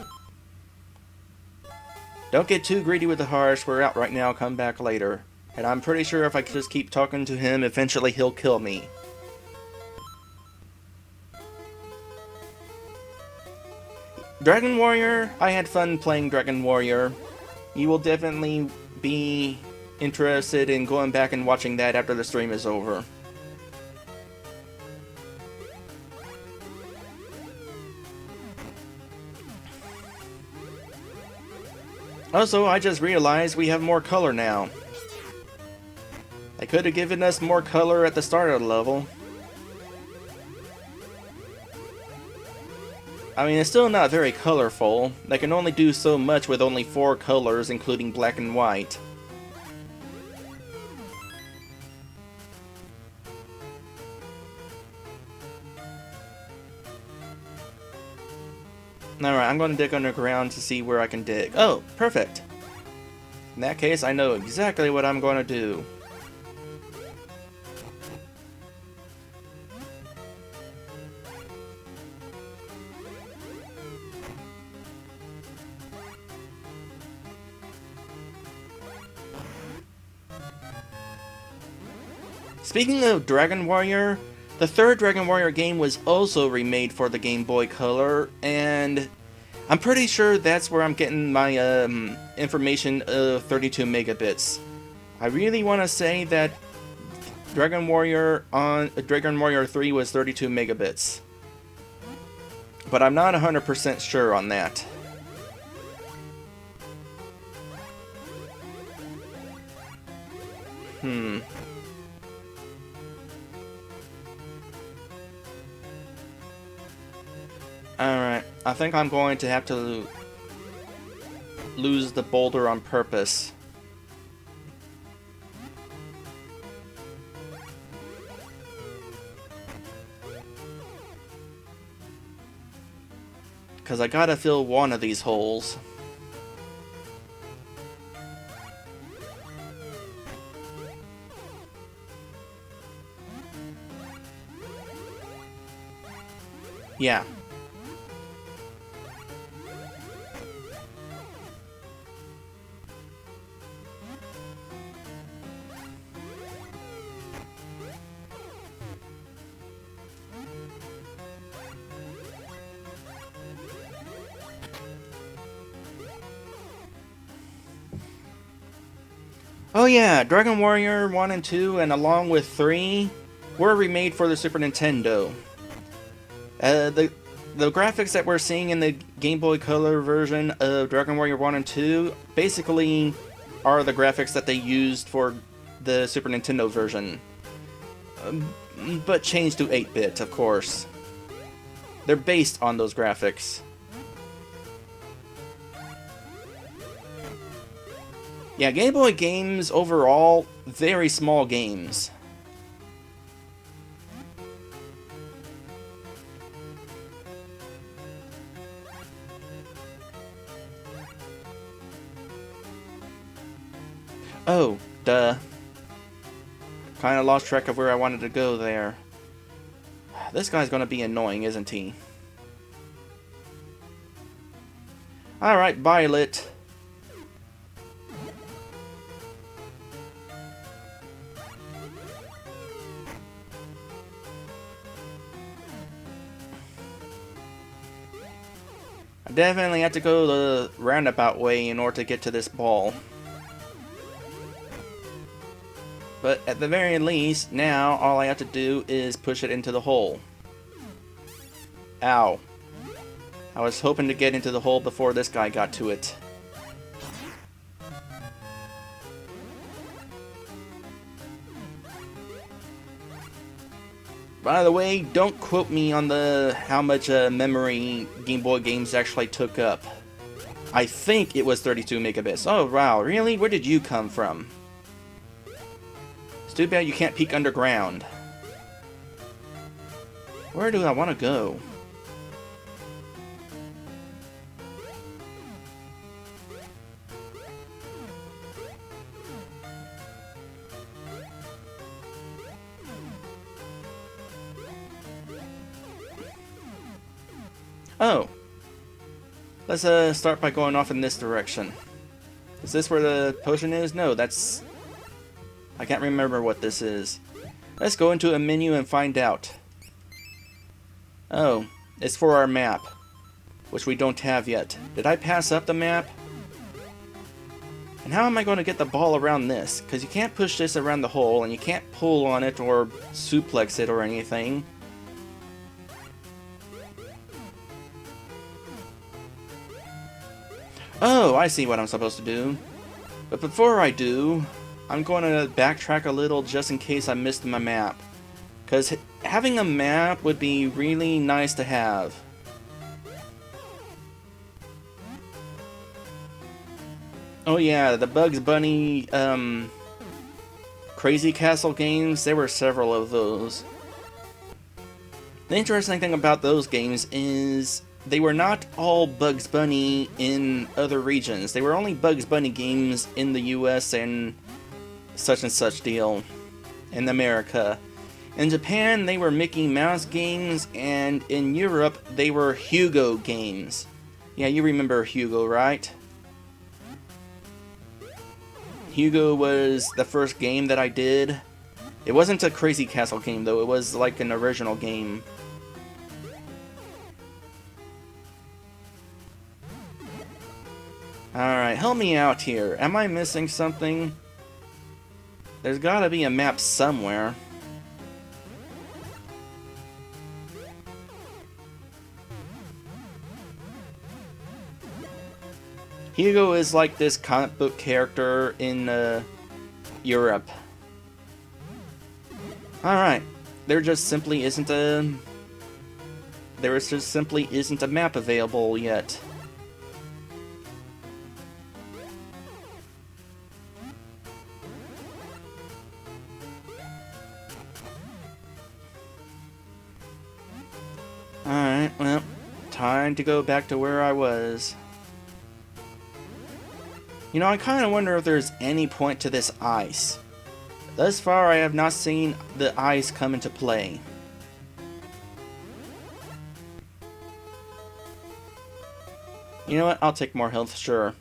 Don't get too greedy with the harsh. We're out right now. Come back later. And I'm pretty sure if I just keep talking to him, eventually he'll kill me. Dragon Warrior? I had fun playing Dragon Warrior. You will definitely be interested in going back and watching that after the stream is over. Also, I just realized we have more color now. They could have given us more color at the start of the level. I mean, it's still not very colorful. They can only do so much with only 4 colors, including black and white. Alright, I'm going to dig underground to see where I can dig. Oh, perfect. In that case, I know exactly what I'm going to do. Speaking of Dragon Warrior, the third Dragon Warrior game was also remade for the Game Boy Color, and I'm pretty sure that's where I'm getting my information of 32 megabits. I really want to say that Dragon Warrior 3 was 32 megabits, but I'm not 100% sure on that. Alright, I think I'm going to have to lose the boulder on purpose. Because I gotta fill one of these holes. Yeah. Oh yeah, Dragon Warrior 1 and 2, and along with 3, were remade for the Super Nintendo. The graphics that we're seeing in the Game Boy Color version of Dragon Warrior 1 and 2 basically are the graphics that they used for the Super Nintendo version. But changed to 8-bit, of course. They're based on those graphics. Yeah, Game Boy games overall, very small games. Oh, duh. Kinda lost track of where I wanted to go there. This guy's gonna be annoying, isn't he? Alright, Violet. I definitely have to go the roundabout way in order to get to this ball. But at the very least, now all I have to do is push it into the hole. Ow. I was hoping to get into the hole before this guy got to it. By the way, don't quote me on how much memory Game Boy games actually took up. I think it was 32 megabits. Oh wow, really? Where did you come from? It's too bad you can't peek underground. Where do I want to go? Oh. Let's start by going off in this direction. Is this where the potion is? No, that's... I can't remember what this is. Let's go into a menu and find out. Oh, it's for our map, which we don't have yet. Did I pass up the map? And how am I going to get the ball around this? Because you can't push this around the hole, and you can't pull on it or suplex it or anything. Oh, I see what I'm supposed to do. But before I do, I'm going to backtrack a little just in case I missed my map. Because having a map would be really nice to have. Oh yeah, the Bugs Bunny, Crazy Castle games, there were several of those. The interesting thing about those games is they were not all Bugs Bunny in other regions. They were only Bugs Bunny games in the US and such deal in America. In Japan, they were Mickey Mouse games, and in Europe, they were Hugo games. Yeah, you remember Hugo, right? Hugo was the first game that I did. It wasn't a Crazy Castle game, though. It was like an original game. Alright, help me out here. Am I missing something? There's gotta be a map somewhere. Hugo is like this comic book character in Europe. Alright, there just simply isn't a map available yet. Alright, well, time to go back to where I was. You know, I kind of wonder if there's any point to this ice. Thus far, I have not seen the ice come into play. You know what? I'll take more health, sure.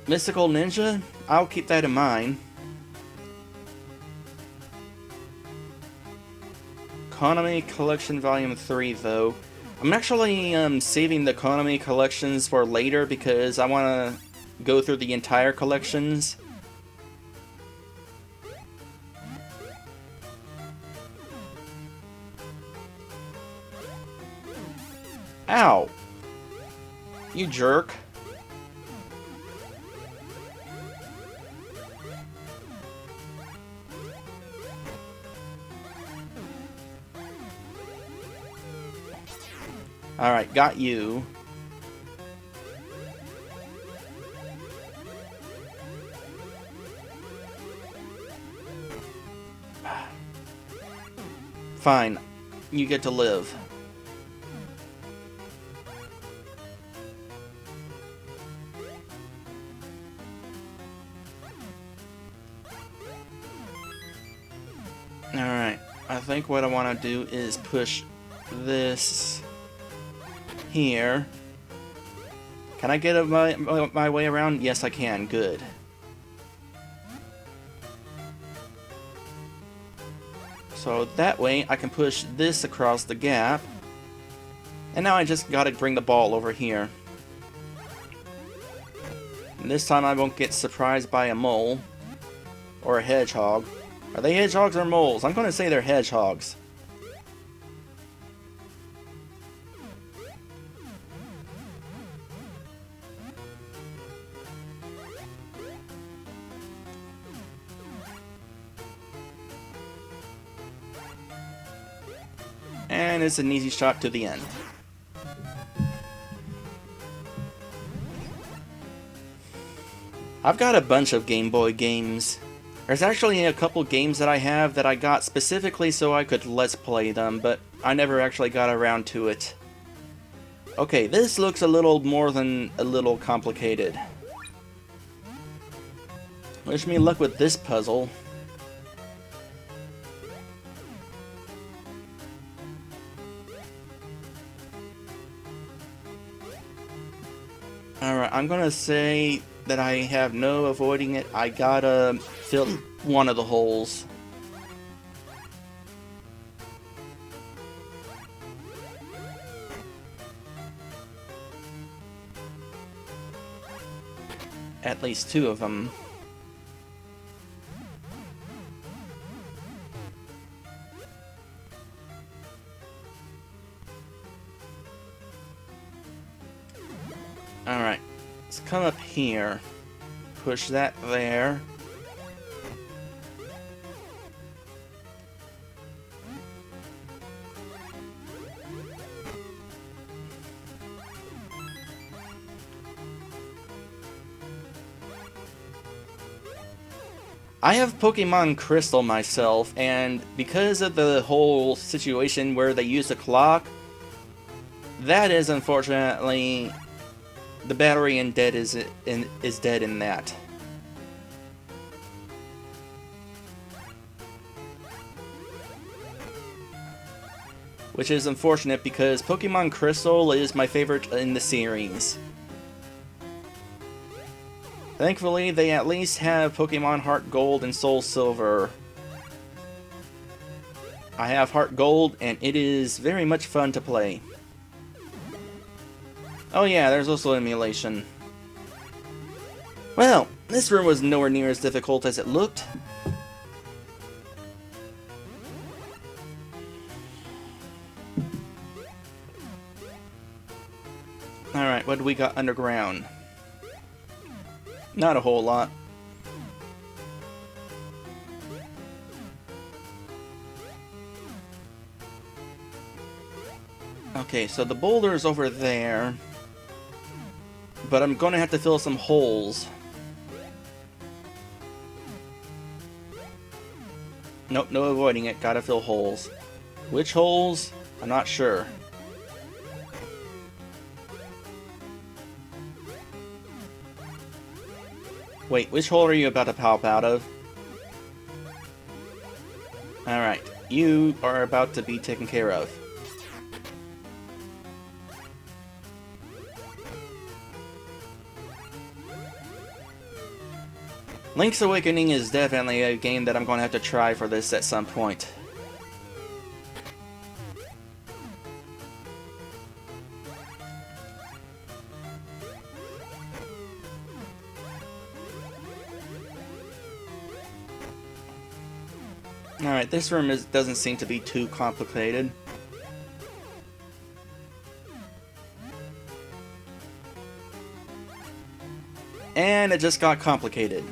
Mystical Ninja? I'll keep that in mind. Konami Collection Volume 3, though. I'm actually saving the Konami collections for later because I want to go through the entire collections. Ow! You jerk. Alright, got you. Fine. You get to live. Alright. I think what I want to do is push this here. Can I get my way around? Yes, I can. Good. So that way I can push this across the gap. And now I just gotta bring the ball over here. And this time I won't get surprised by a mole. Or a hedgehog. Are they hedgehogs or moles? I'm gonna say they're hedgehogs. And it's an easy shot to the end. I've got a bunch of Game Boy games. There's actually a couple games that I have that I got specifically so I could Let's Play them, but I never actually got around to it. Okay, this looks a little more than a little complicated. Wish me luck with this puzzle. Alright, I'm gonna say that I have no avoiding it. I gotta fill one of the holes. At least two of them. Alright, let's come up here. Push that there. I have Pokemon Crystal myself, and because of the whole situation where they use the clock, that is unfortunately the battery is dead in that. which is unfortunate because Pokemon Crystal is my favorite in the series. Thankfully, they at least have Pokemon Heart Gold and Soul Silver. I have Heart Gold, and it is very much fun to play. Oh yeah, there's also emulation. Well, this room was nowhere near as difficult as it looked. Alright, what do we got underground? Not a whole lot. Okay, so the boulder's over there. But I'm gonna have to fill some holes. Nope, no avoiding it. Gotta fill holes. Which holes? I'm not sure. Wait, which hole are you about to pop out of? Alright, you are about to be taken care of. Link's Awakening is definitely a game that I'm going to have to try for this at some point. Alright, this room doesn't seem to be too complicated. And it just got complicated.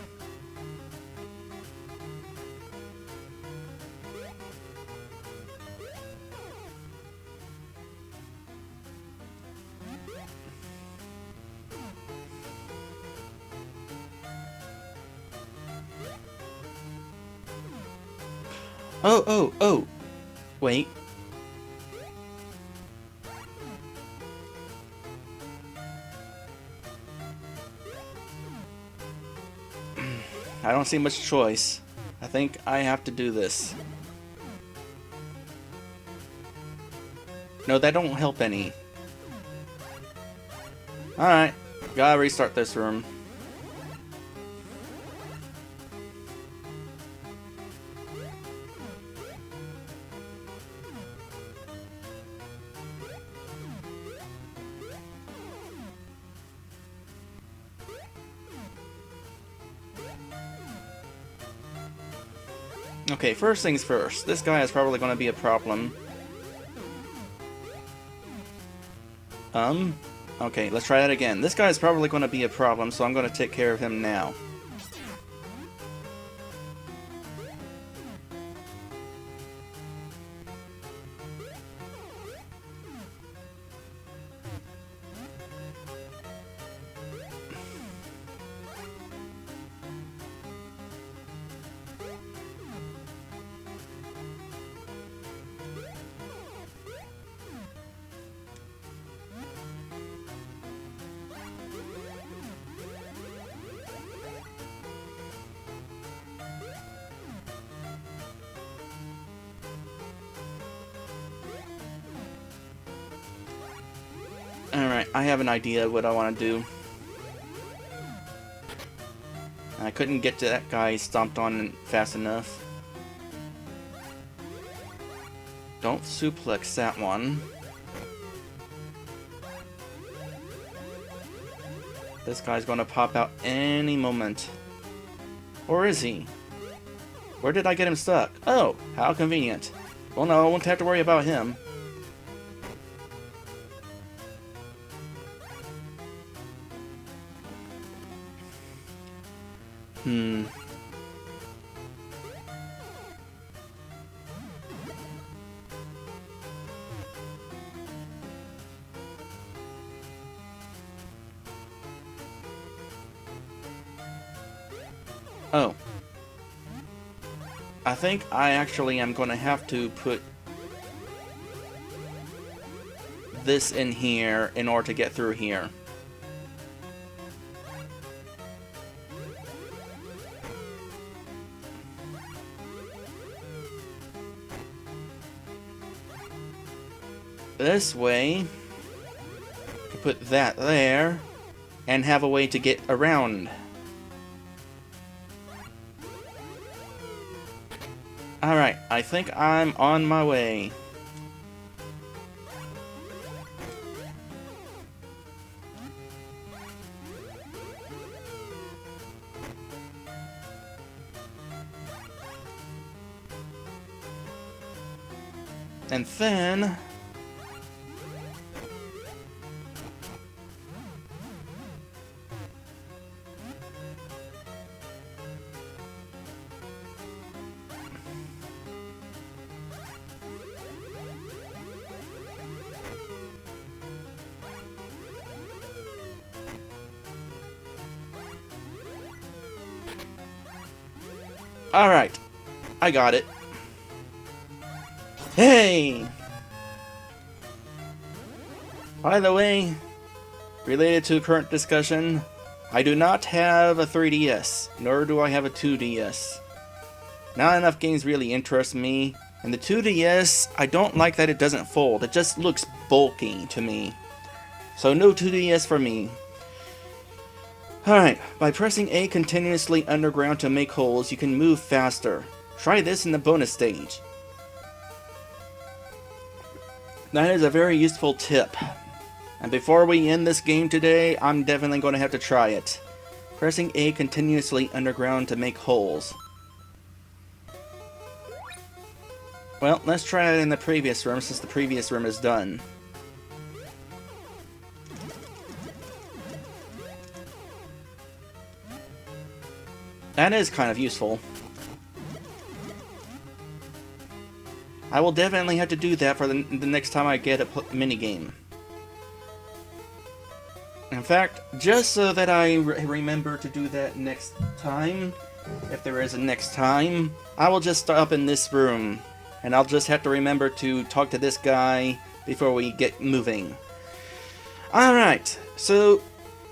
Oh! Wait. I don't see much choice. I think I have to do this. No, that don't help any. Alright, gotta restart this room. Okay, first things first. This guy is probably going to be a problem. Okay, let's try that again. This guy is probably going to be a problem, so I'm going to take care of him now. Alright, I have an idea of what I want to do. I couldn't get to that guy stomped on fast enough. Don't suplex that one. This guy's gonna pop out any moment. Or is he? Where did I get him stuck? Oh, how convenient. Well, no, I won't have to worry about him. Oh. I think I actually am going to have to put this in here in order to get through here. this way, put that there, and have a way to get around. Alright, I think I'm on my way. And then... Alright, I got it. Hey! By the way, related to current discussion, I do not have a 3DS, nor do I have a 2DS. Not enough games really interest me, and the 2DS, I don't like that it doesn't fold. It just looks bulky to me. So no 2DS for me. Alright, by pressing A continuously underground to make holes, you can move faster. Try this in the bonus stage. That is a very useful tip. And before we end this game today, I'm definitely going to have to try it. Pressing A continuously underground to make holes. Well, let's try it in the previous room since the previous room is done. That is kind of useful. I will definitely have to do that for the next time I get a minigame. In fact, just so that I remember to do that next time, if there is a next time, I will just stop in this room, and I'll just have to remember to talk to this guy before we get moving. Alright, so,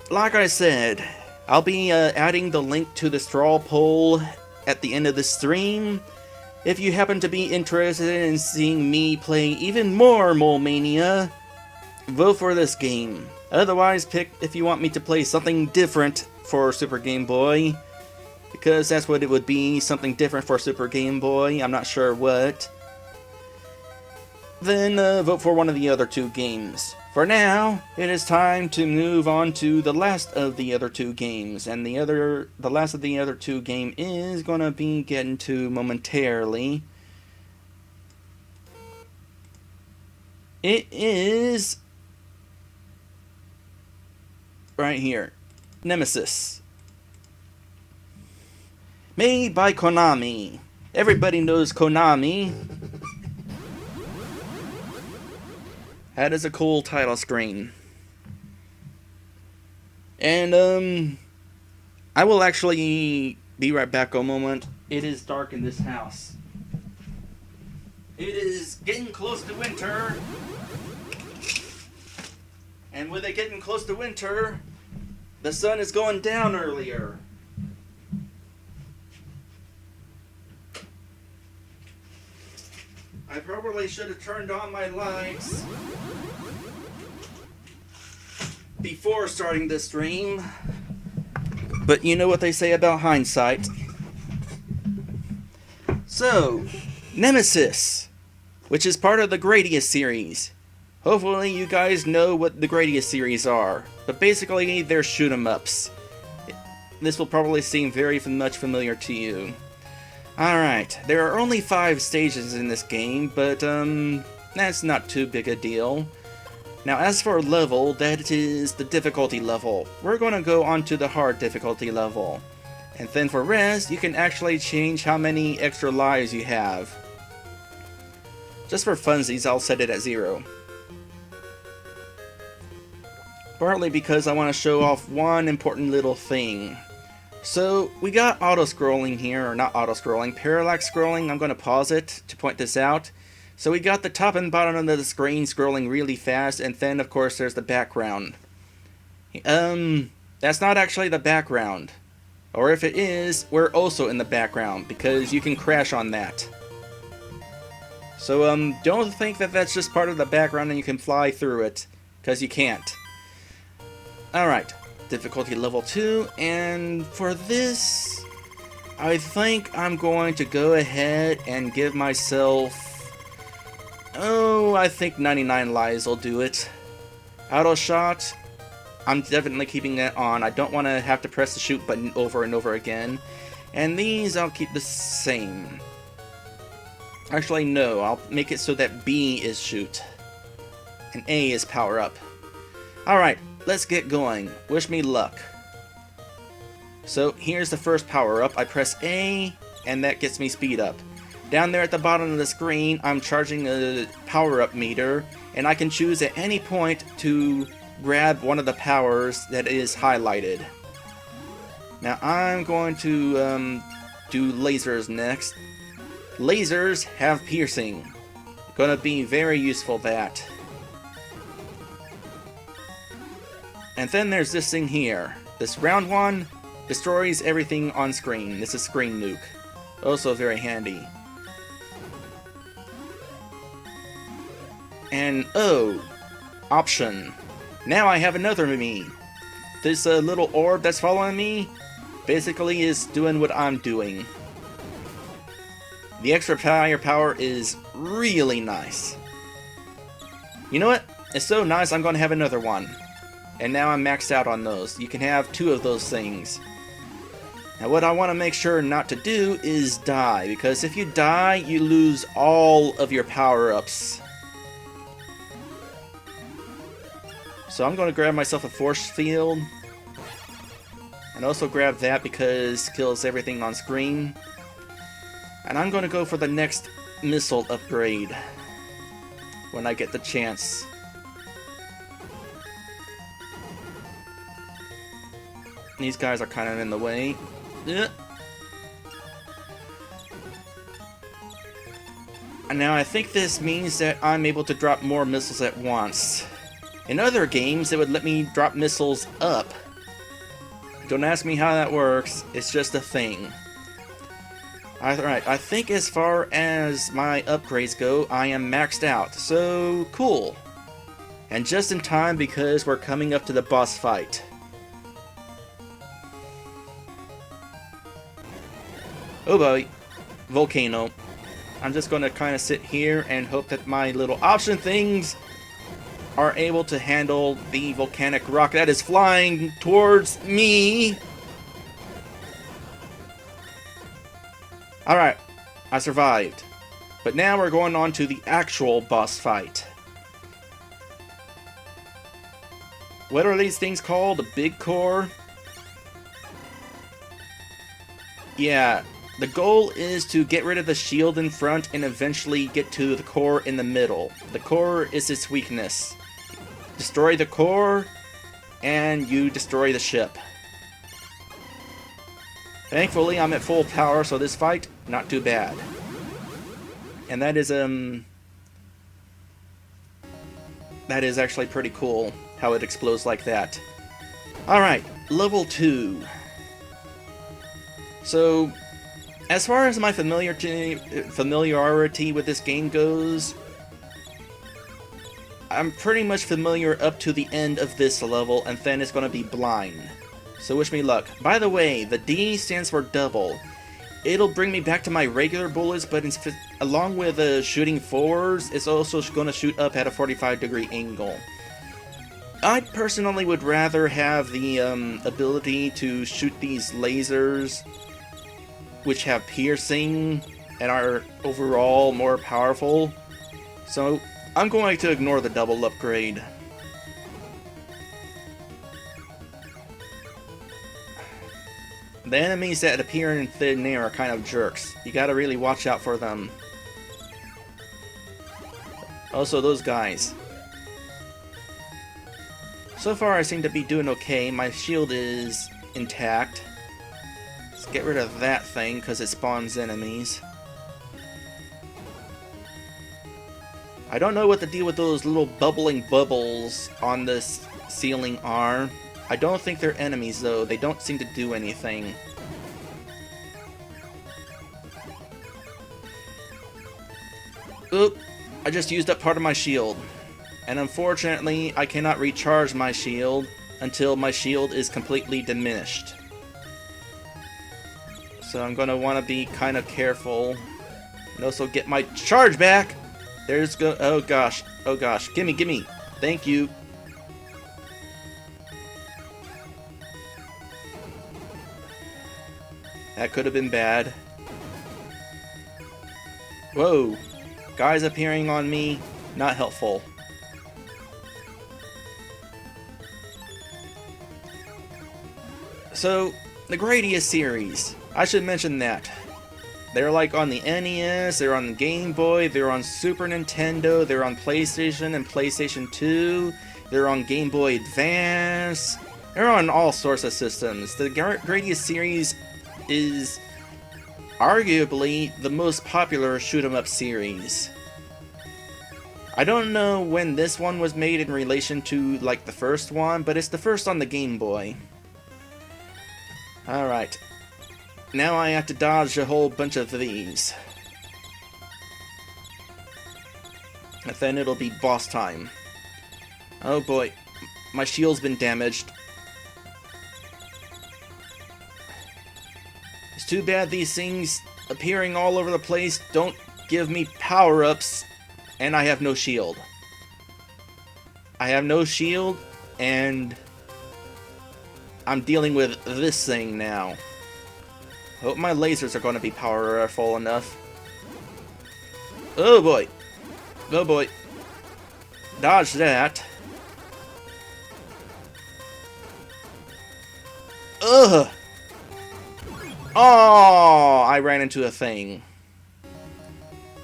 like I said, I'll be adding the link to the straw poll at the end of the stream. If you happen to be interested in seeing me play even more Mania, vote for this game. Otherwise, pick if you want me to play something different for Super Game Boy, because that's what it would be, something different for Super Game Boy. I'm not sure what. Then vote for one of the other two games. For now, it is time to move on to the last of the other two games, and the last of the other two game is gonna be getting to momentarily. It is right here, Nemesis, made by Konami. Everybody knows Konami. That is a cool title screen. And, I will actually be right back a moment. It is dark in this house. It is getting close to winter. And with it getting close to winter, the sun is going down earlier. I probably should have turned on my lights before starting this stream, but you know what they say about hindsight. So, Nemesis, which is part of the Gradius series. Hopefully you guys know what the Gradius series are, but basically they're shoot-em-ups. This will probably seem very much familiar to you. Alright, there are only 5 stages in this game, but that's not too big a deal. Now as for level, that is the difficulty level. We're going to go on to the hard difficulty level. And then for rest, you can actually change how many extra lives you have. Just for funsies, I'll set it at 0. Partly because I want to show off one important little thing. So, we got auto-scrolling here, or not auto-scrolling, parallax scrolling. I'm going to pause it to point this out. So we got the top and bottom of the screen scrolling really fast, and then of course there's the background. That's not actually the background. Or if it is, we're also in the background, because you can crash on that. So don't think that that's just part of the background and you can fly through it, because you can't. Alright, difficulty level 2, and for this, I think I'm going to go ahead and give myself... Oh, I think 99 lives will do it. Auto shot, I'm definitely keeping that on. I don't want to have to press the shoot button over and over again. And these I'll keep the same. Actually, no, I'll make it so that B is shoot. And A is power up. Alright, let's get going. Wish me luck. So, here's the first power up. I press A, and that gets me speed up. Down there at the bottom of the screen, I'm charging a power-up meter, and I can choose at any point to grab one of the powers that is highlighted. Now I'm going to do lasers next. Lasers have piercing. Gonna be very useful that. And then there's this thing here. This round one destroys everything on screen. This is screen nuke. Also very handy. And oh, option. Now I have another me. This little orb that's following me basically is doing what I'm doing. The extra firepower is really nice. You know what? It's so nice I'm going to have another one. And now I'm maxed out on those. You can have 2 of those things. Now what I want to make sure not to do is die, because if you die, you lose all of your power-ups. So I'm going to grab myself a force field. And also grab that because it kills everything on screen. And I'm going to go for the next missile upgrade when I get the chance. These guys are kind of in the way. And now I think this means that I'm able to drop more missiles at once. In other games, it would let me drop missiles up. Don't ask me how that works, it's just a thing. Alright, I think as far as my upgrades go, I am maxed out, so cool. And just in time because we're coming up to the boss fight. Oh boy, volcano. I'm just going to kind of sit here and hope that my little option things are able to handle the volcanic rock that is flying towards me. Alright, I survived. But now we're going on to the actual boss fight. What are these things called? A big core? Yeah, the goal is to get rid of the shield in front and eventually get to the core in the middle. The core is its weakness. Destroy the core, and you destroy the ship. Thankfully, I'm at full power, so this fight, not too bad. And that is actually pretty cool, how it explodes like that. Alright, level 2. So, as far as my familiarity with this game goes, I'm pretty much familiar up to the end of this level, and then it's going to be blind. So wish me luck. By the way, the D stands for double. It'll bring me back to my regular bullets, but along with shooting forwards, it's also going to shoot up at a 45-degree angle. I personally would rather have the ability to shoot these lasers, which have piercing and are overall more powerful. So I'm going to ignore the double upgrade. The enemies that appear in thin air are kind of jerks. You gotta really watch out for them. Also, those guys. So far I seem to be doing okay. My shield is intact. Let's get rid of that thing because it spawns enemies. I don't know what the deal with those little bubbling bubbles on this ceiling are. I don't think they're enemies though. They don't seem to do anything. Oop. I just used up part of my shield. And unfortunately, I cannot recharge my shield until my shield is completely diminished. So I'm gonna want to be kind of careful. And also get my charge back! There's go- oh gosh, oh gosh. Gimme, gimme! Thank you. That could have been bad. Whoa! Guys appearing on me, not helpful. So, the Gradius series, I should mention that. They're like on the NES, they're on the Game Boy, they're on Super Nintendo, they're on PlayStation and PlayStation 2, they're on Game Boy Advance, they're on all sorts of systems. The Gradius series is arguably the most popular shoot-'em-up series. I don't know when this one was made in relation to like the first one, but it's the first on the Game Boy. Alright. Now I have to dodge a whole bunch of these. And then it'll be boss time. Oh boy. My shield's been damaged. It's too bad these things appearing all over the place don't give me power-ups, and I have no shield. I have no shield, and I'm dealing with this thing now. Hope my lasers are going to be powerful enough. Oh boy. Oh boy. Dodge that. Ugh! Oh, I ran into a thing.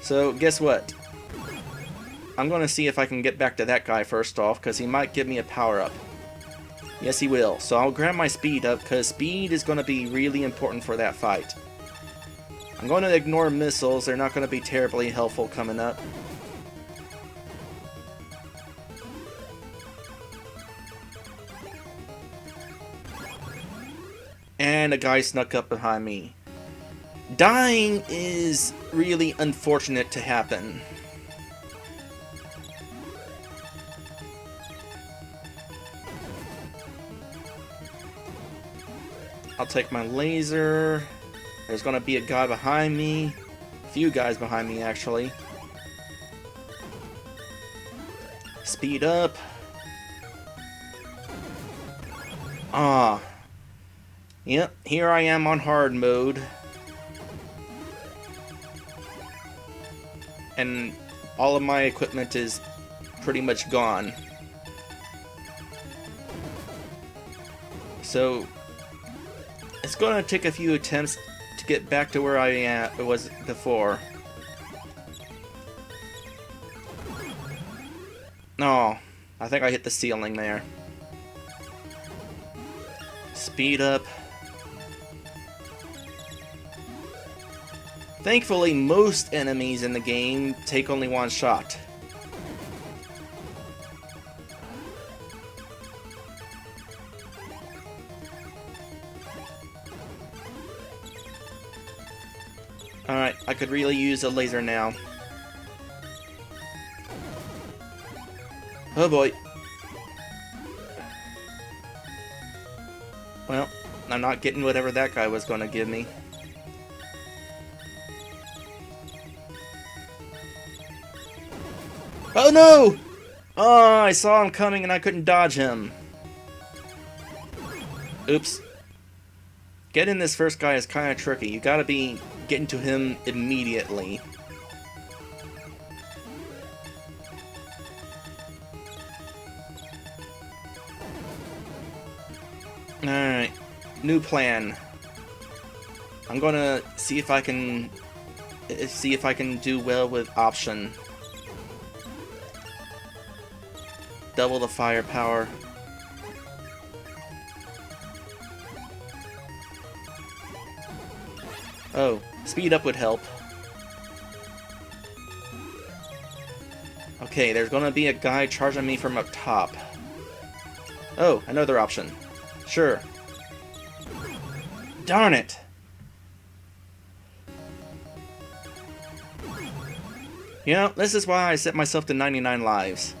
So, guess what? I'm going to see if I can get back to that guy first off, because he might give me a power-up. Yes, he will. So I'll grab my speed up, because speed is going to be really important for that fight. I'm going to ignore missiles. They're not going to be terribly helpful coming up. And a guy snuck up behind me. Dying is really unfortunate to happen. I'll take my laser. There's gonna be a guy behind me. A few guys behind me, actually. Speed up. Ah. Yep, here I am on hard mode. And all of my equipment is pretty much gone. So it's going to take a few attempts to get back to where I was before. Oh, I think I hit the ceiling there. Speed up. Thankfully, most enemies in the game take only one shot. Alright, I could really use a laser now. Oh boy. Well, I'm not getting whatever that guy was going to give me. Oh no! Oh, I saw him coming and I couldn't dodge him. Oops. Getting this first guy is kind of tricky. You gotta be getting to him immediately. Alright. New plan. I'm gonna see if I can do well with option. Double the firepower. Oh, speed up would help. Okay, there's gonna be a guy charging me from up top. Oh, another option. Sure. Darn it! You know, this is why I set myself to 99 lives.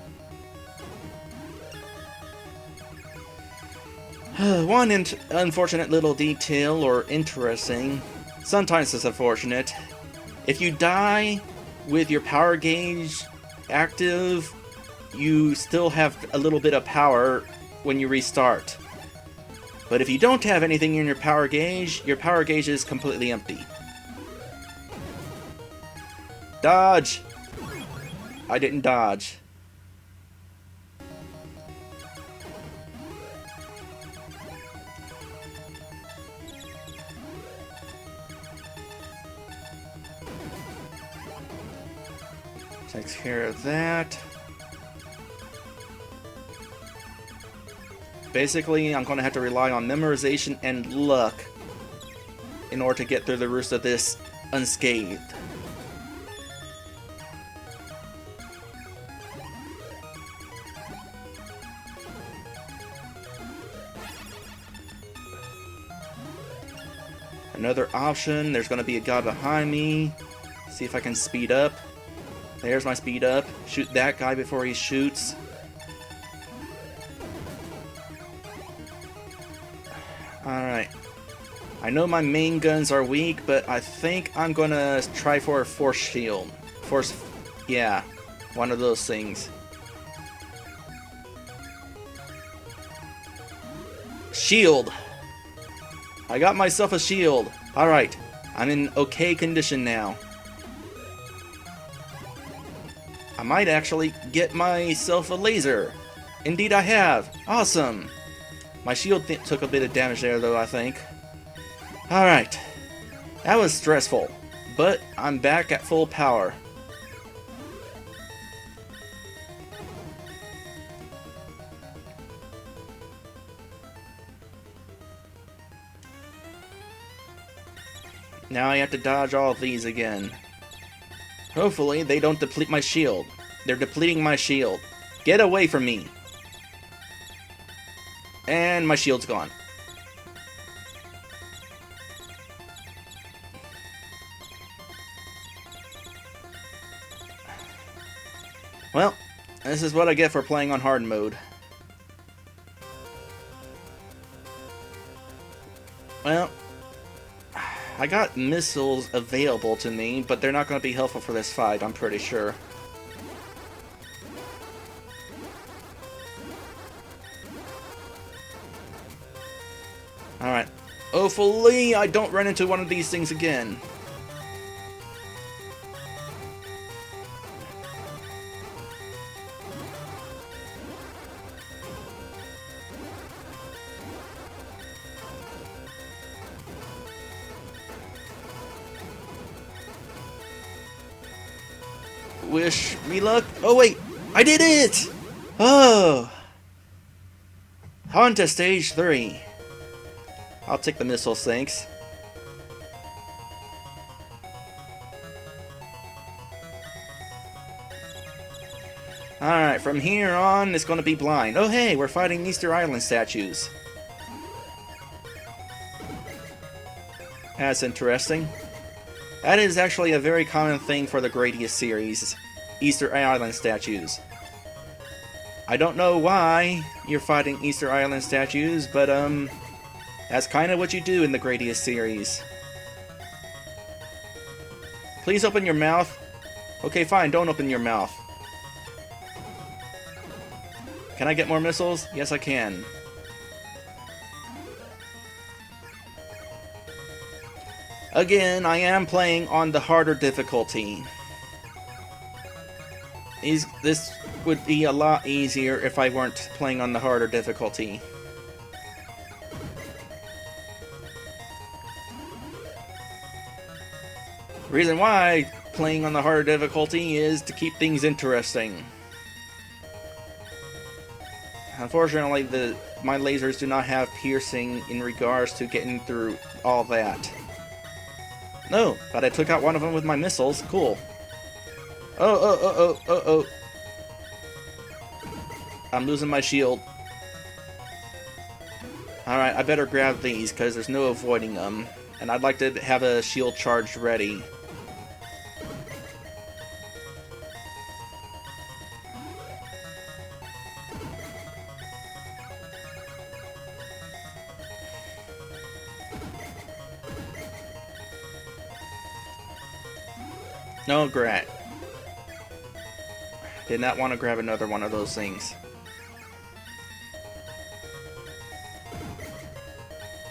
One unfortunate little detail, or interesting, sometimes it's unfortunate. If you die with your power gauge active, you still have a little bit of power when you restart. But if you don't have anything in your power gauge is completely empty. Dodge! I didn't dodge. Takes care of that. Basically, I'm going to have to rely on memorization and luck in order to get through the rest of this unscathed. Another option, there's going to be a guy behind me. See if I can speed up. There's my speed up. Shoot that guy before he shoots. Alright. I know my main guns are weak, but I think I'm gonna try for a force shield. Yeah, one of those things. Shield! I got myself a shield. Alright, I'm in okay condition now. I might actually get myself a laser. Indeed I have. Awesome. My shield took a bit of damage there though, I think. Alright. That was stressful. But I'm back at full power. Now I have to dodge all of these again. Hopefully they don't deplete my shield. They're depleting my shield. Get away from me. And my shield's gone. Well, this is what I get for playing on hard mode. Well, I got missiles available to me, but they're not going to be helpful for this fight, I'm pretty sure. Alright. Hopefully I don't run into one of these things again. Wish me luck. Oh wait, I did it! Oh! On to stage 3. I'll take the missiles, thanks. Alright, from here on, it's gonna be blind. Oh hey, we're fighting Easter Island statues. That's interesting. That is actually a very common thing for the Gradius series, Easter Island statues. I don't know why you're fighting Easter Island statues, but that's kind of what you do in the Gradius series. Please open your mouth. Okay, fine, don't open your mouth. Can I get more missiles? Yes, I can. Again, I am playing on the harder difficulty. This would be a lot easier if I weren't playing on the harder difficulty. The reason why playing on the harder difficulty is to keep things interesting. Unfortunately, my lasers do not have piercing in regards to getting through all that. No, but I took out one of them with my missiles. Cool. Oh. I'm losing my shield. Alright, I better grab these, because there's no avoiding them. And I'd like to have a shield charged ready. No, Grat. Did not want to grab another one of those things.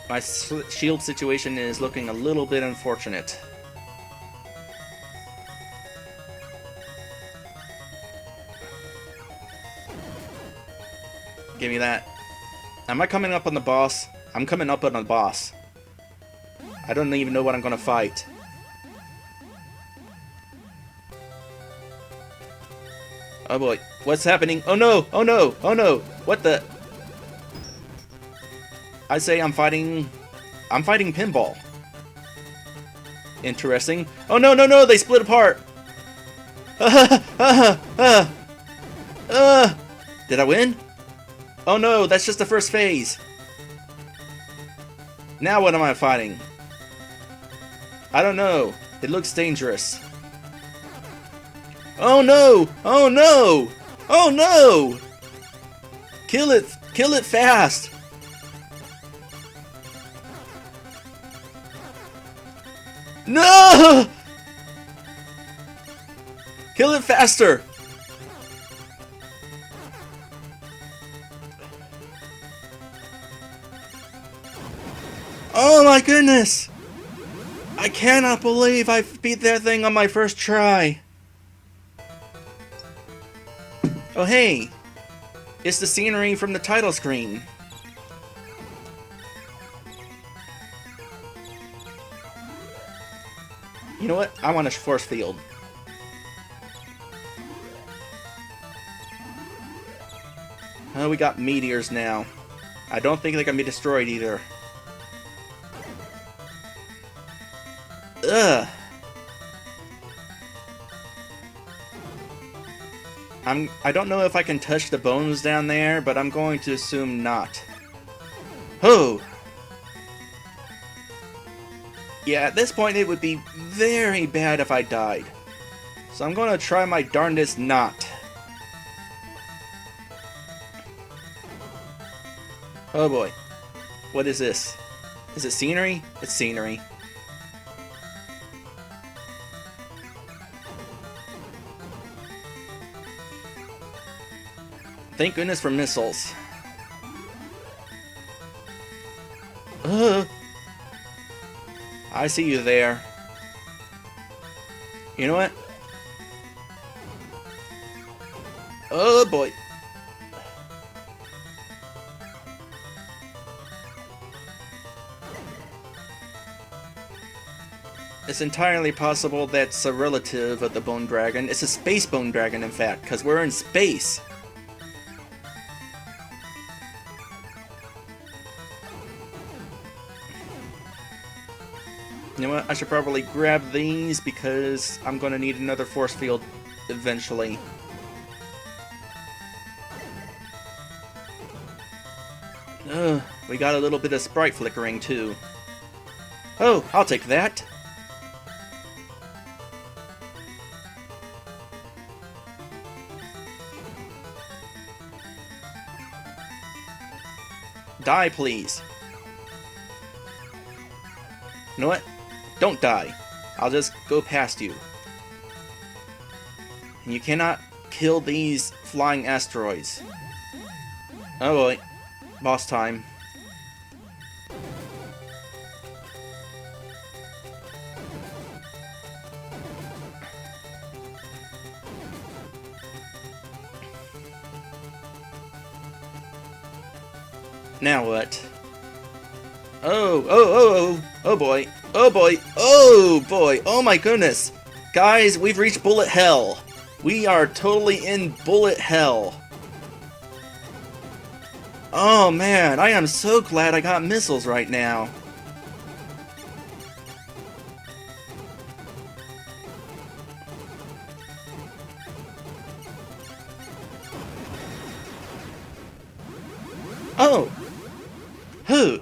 My shield situation is looking a little bit unfortunate. Give me that. Am I coming up on the boss? I'm coming up on the boss. I don't even know what I'm gonna fight. Oh boy. What's happening? Oh no! Oh no! Oh no! What the? I say I'm fighting pinball. Interesting. Oh no, no, no! They split apart! Did I win? Oh no, that's just the first phase. Now what am I fighting? I don't know. It looks dangerous. Oh no! Oh no! Oh no! Kill it! Kill it fast! No! Kill it faster! Oh my goodness! I cannot believe I beat that thing on my first try. Oh hey! It's the scenery from the title screen. You know what? I want a force field. Oh, we got meteors now. I don't think they can be destroyed either. Ugh. I don't know if I can touch the bones down there, but I'm going to assume not. Oh! Yeah, at this point it would be very bad if I died. So I'm going to try my darndest not. Oh boy. What is this? Is it scenery? It's scenery. Thank goodness for missiles. I see you there. You know what? Oh boy. It's entirely possible that's a relative of the bone dragon. It's a space bone dragon, in fact, because we're in space. You know what? I should probably grab these because I'm going to need another force field eventually. We got a little bit of sprite flickering too. Oh, I'll take that. Die, please. You know what? Don't die. I'll just go past you. And you cannot kill these flying asteroids. Oh boy. Boss time. Now what? Oh boy. Oh boy. Oh boy. Oh my goodness. Guys, we've reached bullet hell. We are totally in bullet hell. Oh man, I am so glad I got missiles right now. Oh! Who?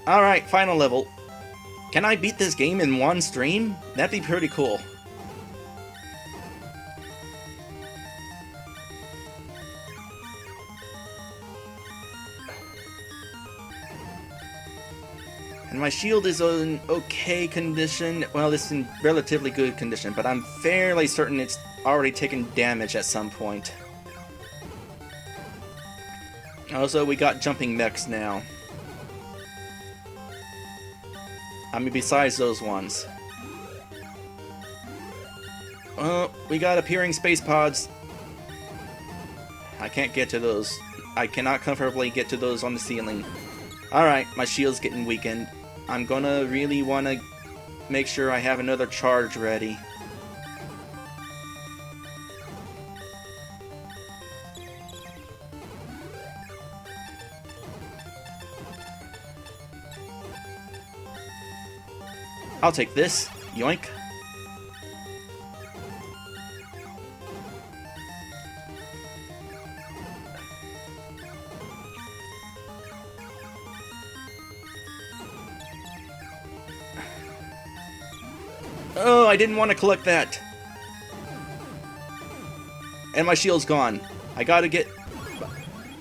Alright, final level. Can I beat this game in one stream? That'd be pretty cool. And my shield is in okay condition. Well, it's in relatively good condition, but I'm fairly certain it's already taken damage at some point. Also, we got jumping mechs now. I mean, besides those ones. We got appearing space pods. I can't get to those. I cannot comfortably get to those on the ceiling. Alright, my shield's getting weakened. I'm gonna really wanna make sure I have another charge ready. I'll take this. Yoink. Oh, I didn't want to collect that. And my shield's gone. I gotta get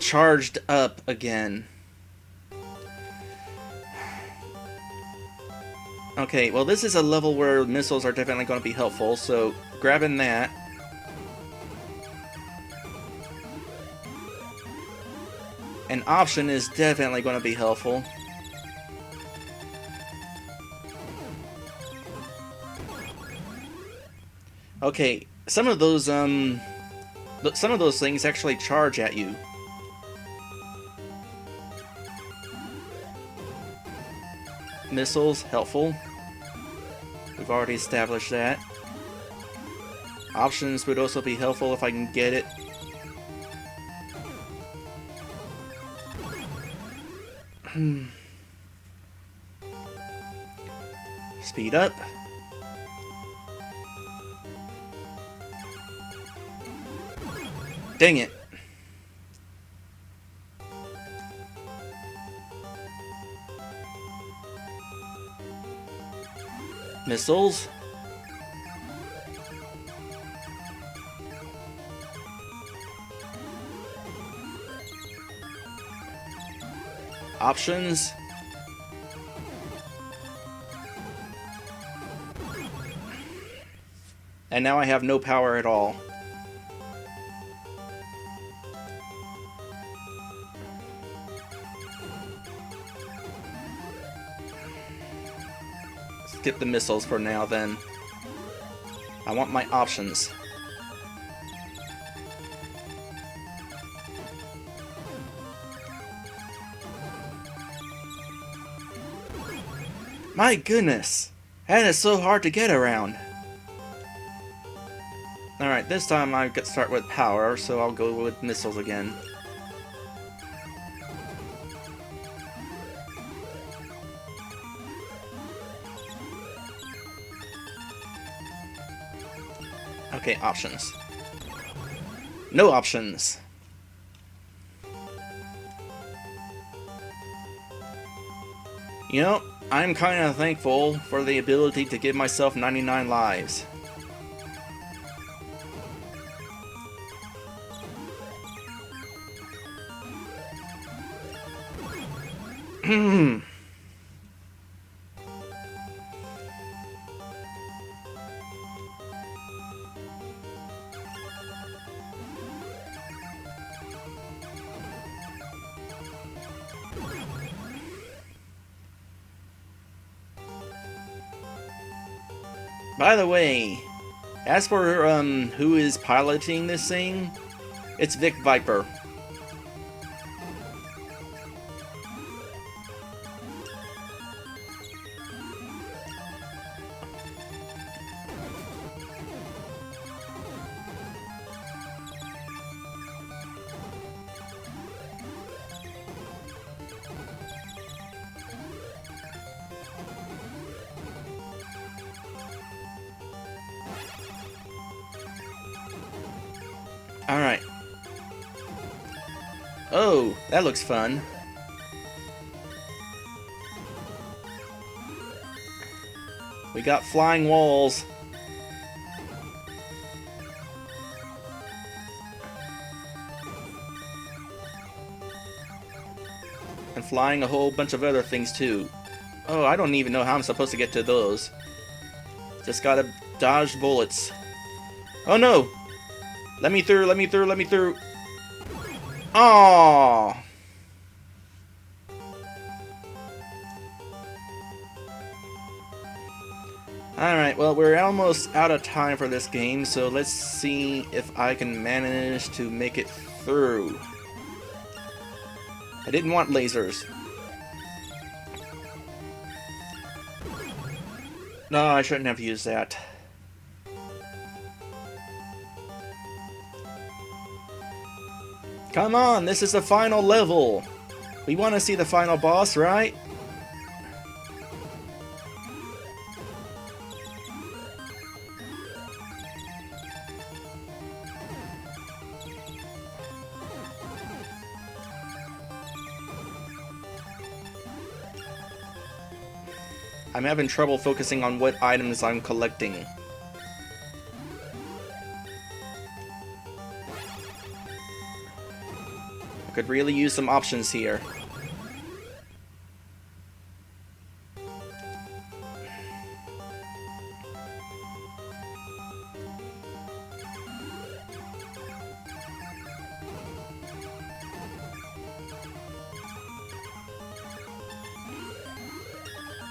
charged up again. Okay, well this is a level where missiles are definitely going to be helpful, so grabbing that. An option is definitely going to be helpful. Okay, some of those things actually charge at you. Missiles, helpful. We've already established that. Options would also be helpful if I can get it. Speed up. Dang it. Missiles. Options. And now I have no power at all. Skip the missiles for now then. I want my options. My goodness! That is so hard to get around. Alright, this time I get start with power, so I'll go with missiles again. Okay, options. No options. You know, I'm kind of thankful for the ability to give myself 99 lives. By the way, as for who is piloting this thing, it's Vic Viper. Alright. Oh, that looks fun. We got flying walls. And flying a whole bunch of other things too. Oh, I don't even know how I'm supposed to get to those. Just gotta dodge bullets. Oh no! Let me through, let me through, let me through. Oh. Alright, well, we're almost out of time for this game, so let's see if I can manage to make it through. I didn't want lasers. No, I shouldn't have used that. Come on, this is the final level. We want to see the final boss, right? I'm having trouble focusing on what items I'm collecting. I could really use some options here.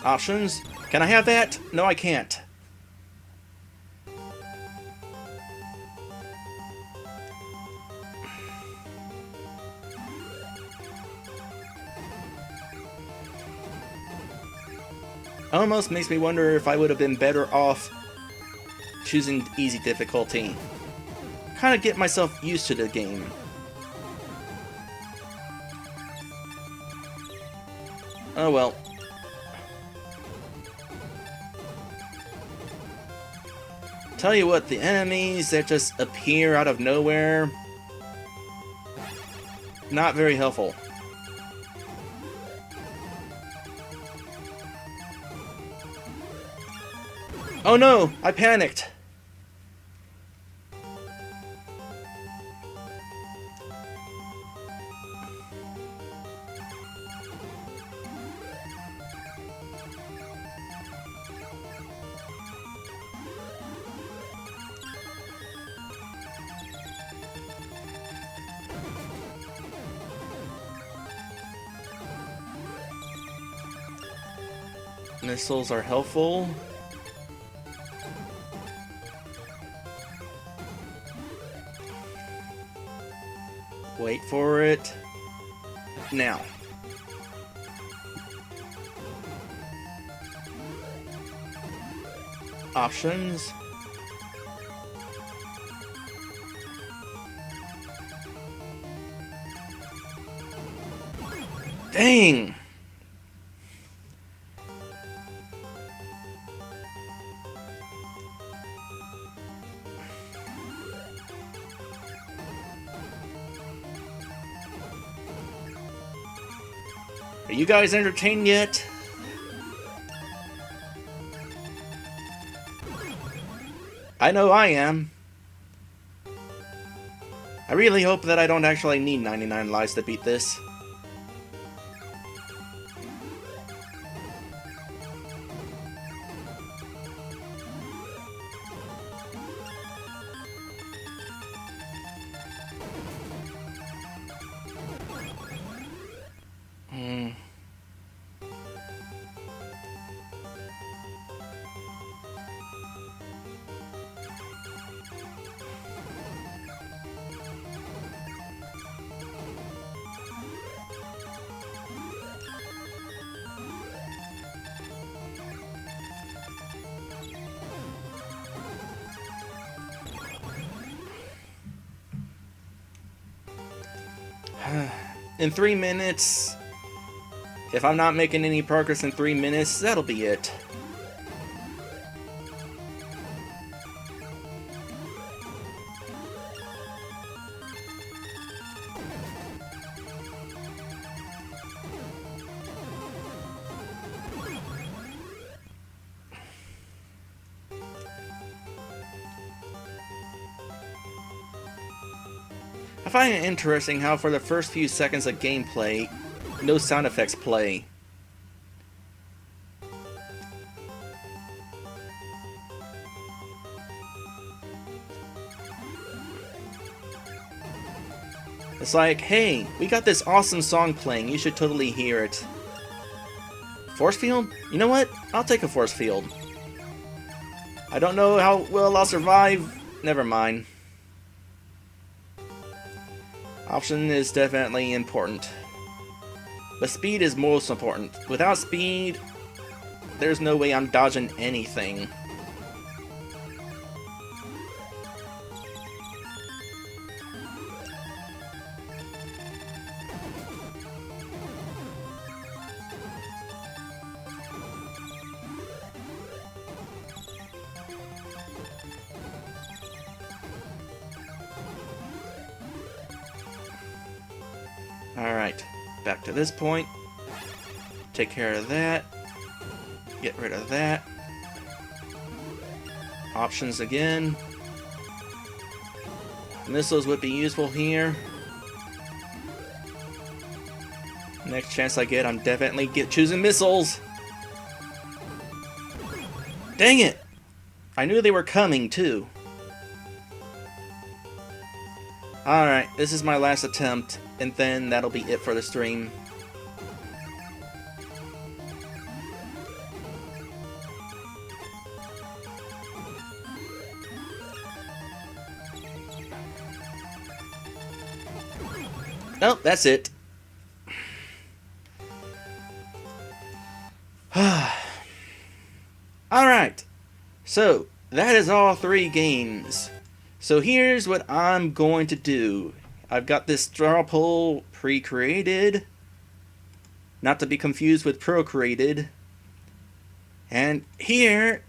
Options? Can I have that? No, I can't. Almost makes me wonder if I would have been better off choosing easy difficulty. Kind of get myself used to the game. Oh well. Tell you what, the enemies that just appear out of nowhere, not very helpful. Oh no! I panicked! Missiles are helpful. Wait for it. Now. Options. Dang! Are you guys entertained yet? I know I am. I really hope that I don't actually need 99 lives to beat this. In 3 minutes, if I'm not making any progress in 3 minutes, that'll be it. I find it interesting how for the first few seconds of gameplay, no sound effects play. It's like, hey, we got this awesome song playing, you should totally hear it. Force field? You know what? I'll take a force field. I don't know how well I'll survive. Never mind. Option is definitely important. But speed is most important. Without speed, there's no way I'm dodging anything. Alright, back to this point. Take care of that. Get rid of that. Options again. Missiles would be useful here. Next chance I get, I'm definitely choosing missiles. Dang it! I knew they were coming too. Alright, this is my last attempt, and then that'll be it for the stream. Nope, that's it. Alright, so that is all 3 games. So here's what I'm going to do. I've got this straw poll pre-created, not to be confused with procreated. And here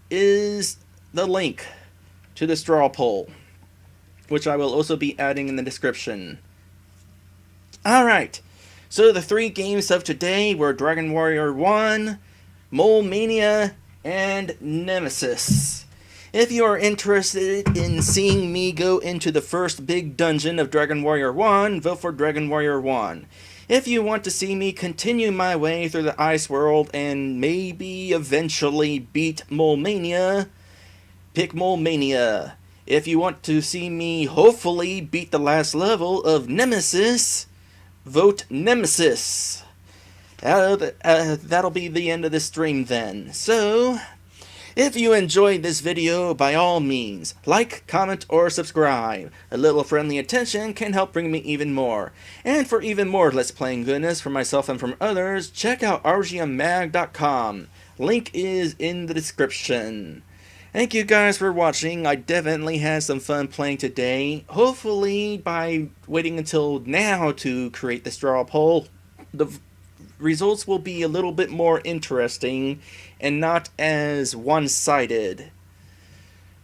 is the link to the straw poll, which I will also be adding in the description. Alright, so the 3 games of today were Dragon Warrior 1, Mania, and Nemesis. If you are interested in seeing me go into the first big dungeon of Dragon Warrior 1, vote for Dragon Warrior 1. If you want to see me continue my way through the ice world and maybe eventually beat Mania, pick Mania. If you want to see me hopefully beat the last level of Nemesis, vote Nemesis. That'll be the end of the stream then. So, if you enjoyed this video, by all means, like, comment, or subscribe. A little friendly attention can help bring me even more. And for even more Let's Playing goodness from myself and from others, check out RPGMag.com. Link is in the description. Thank you guys for watching. I definitely had some fun playing today. Hopefully, by waiting until now to create the straw poll, the results will be a little bit more interesting and not as one-sided.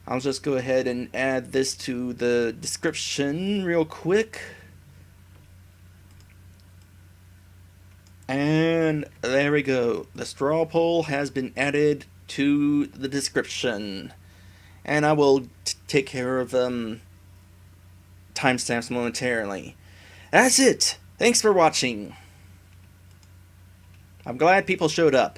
I'll just go ahead and add this to the description real quick. And there we go. The straw poll has been added to the description. And I will take care of timestamps momentarily. That's it. Thanks for watching. I'm glad people showed up.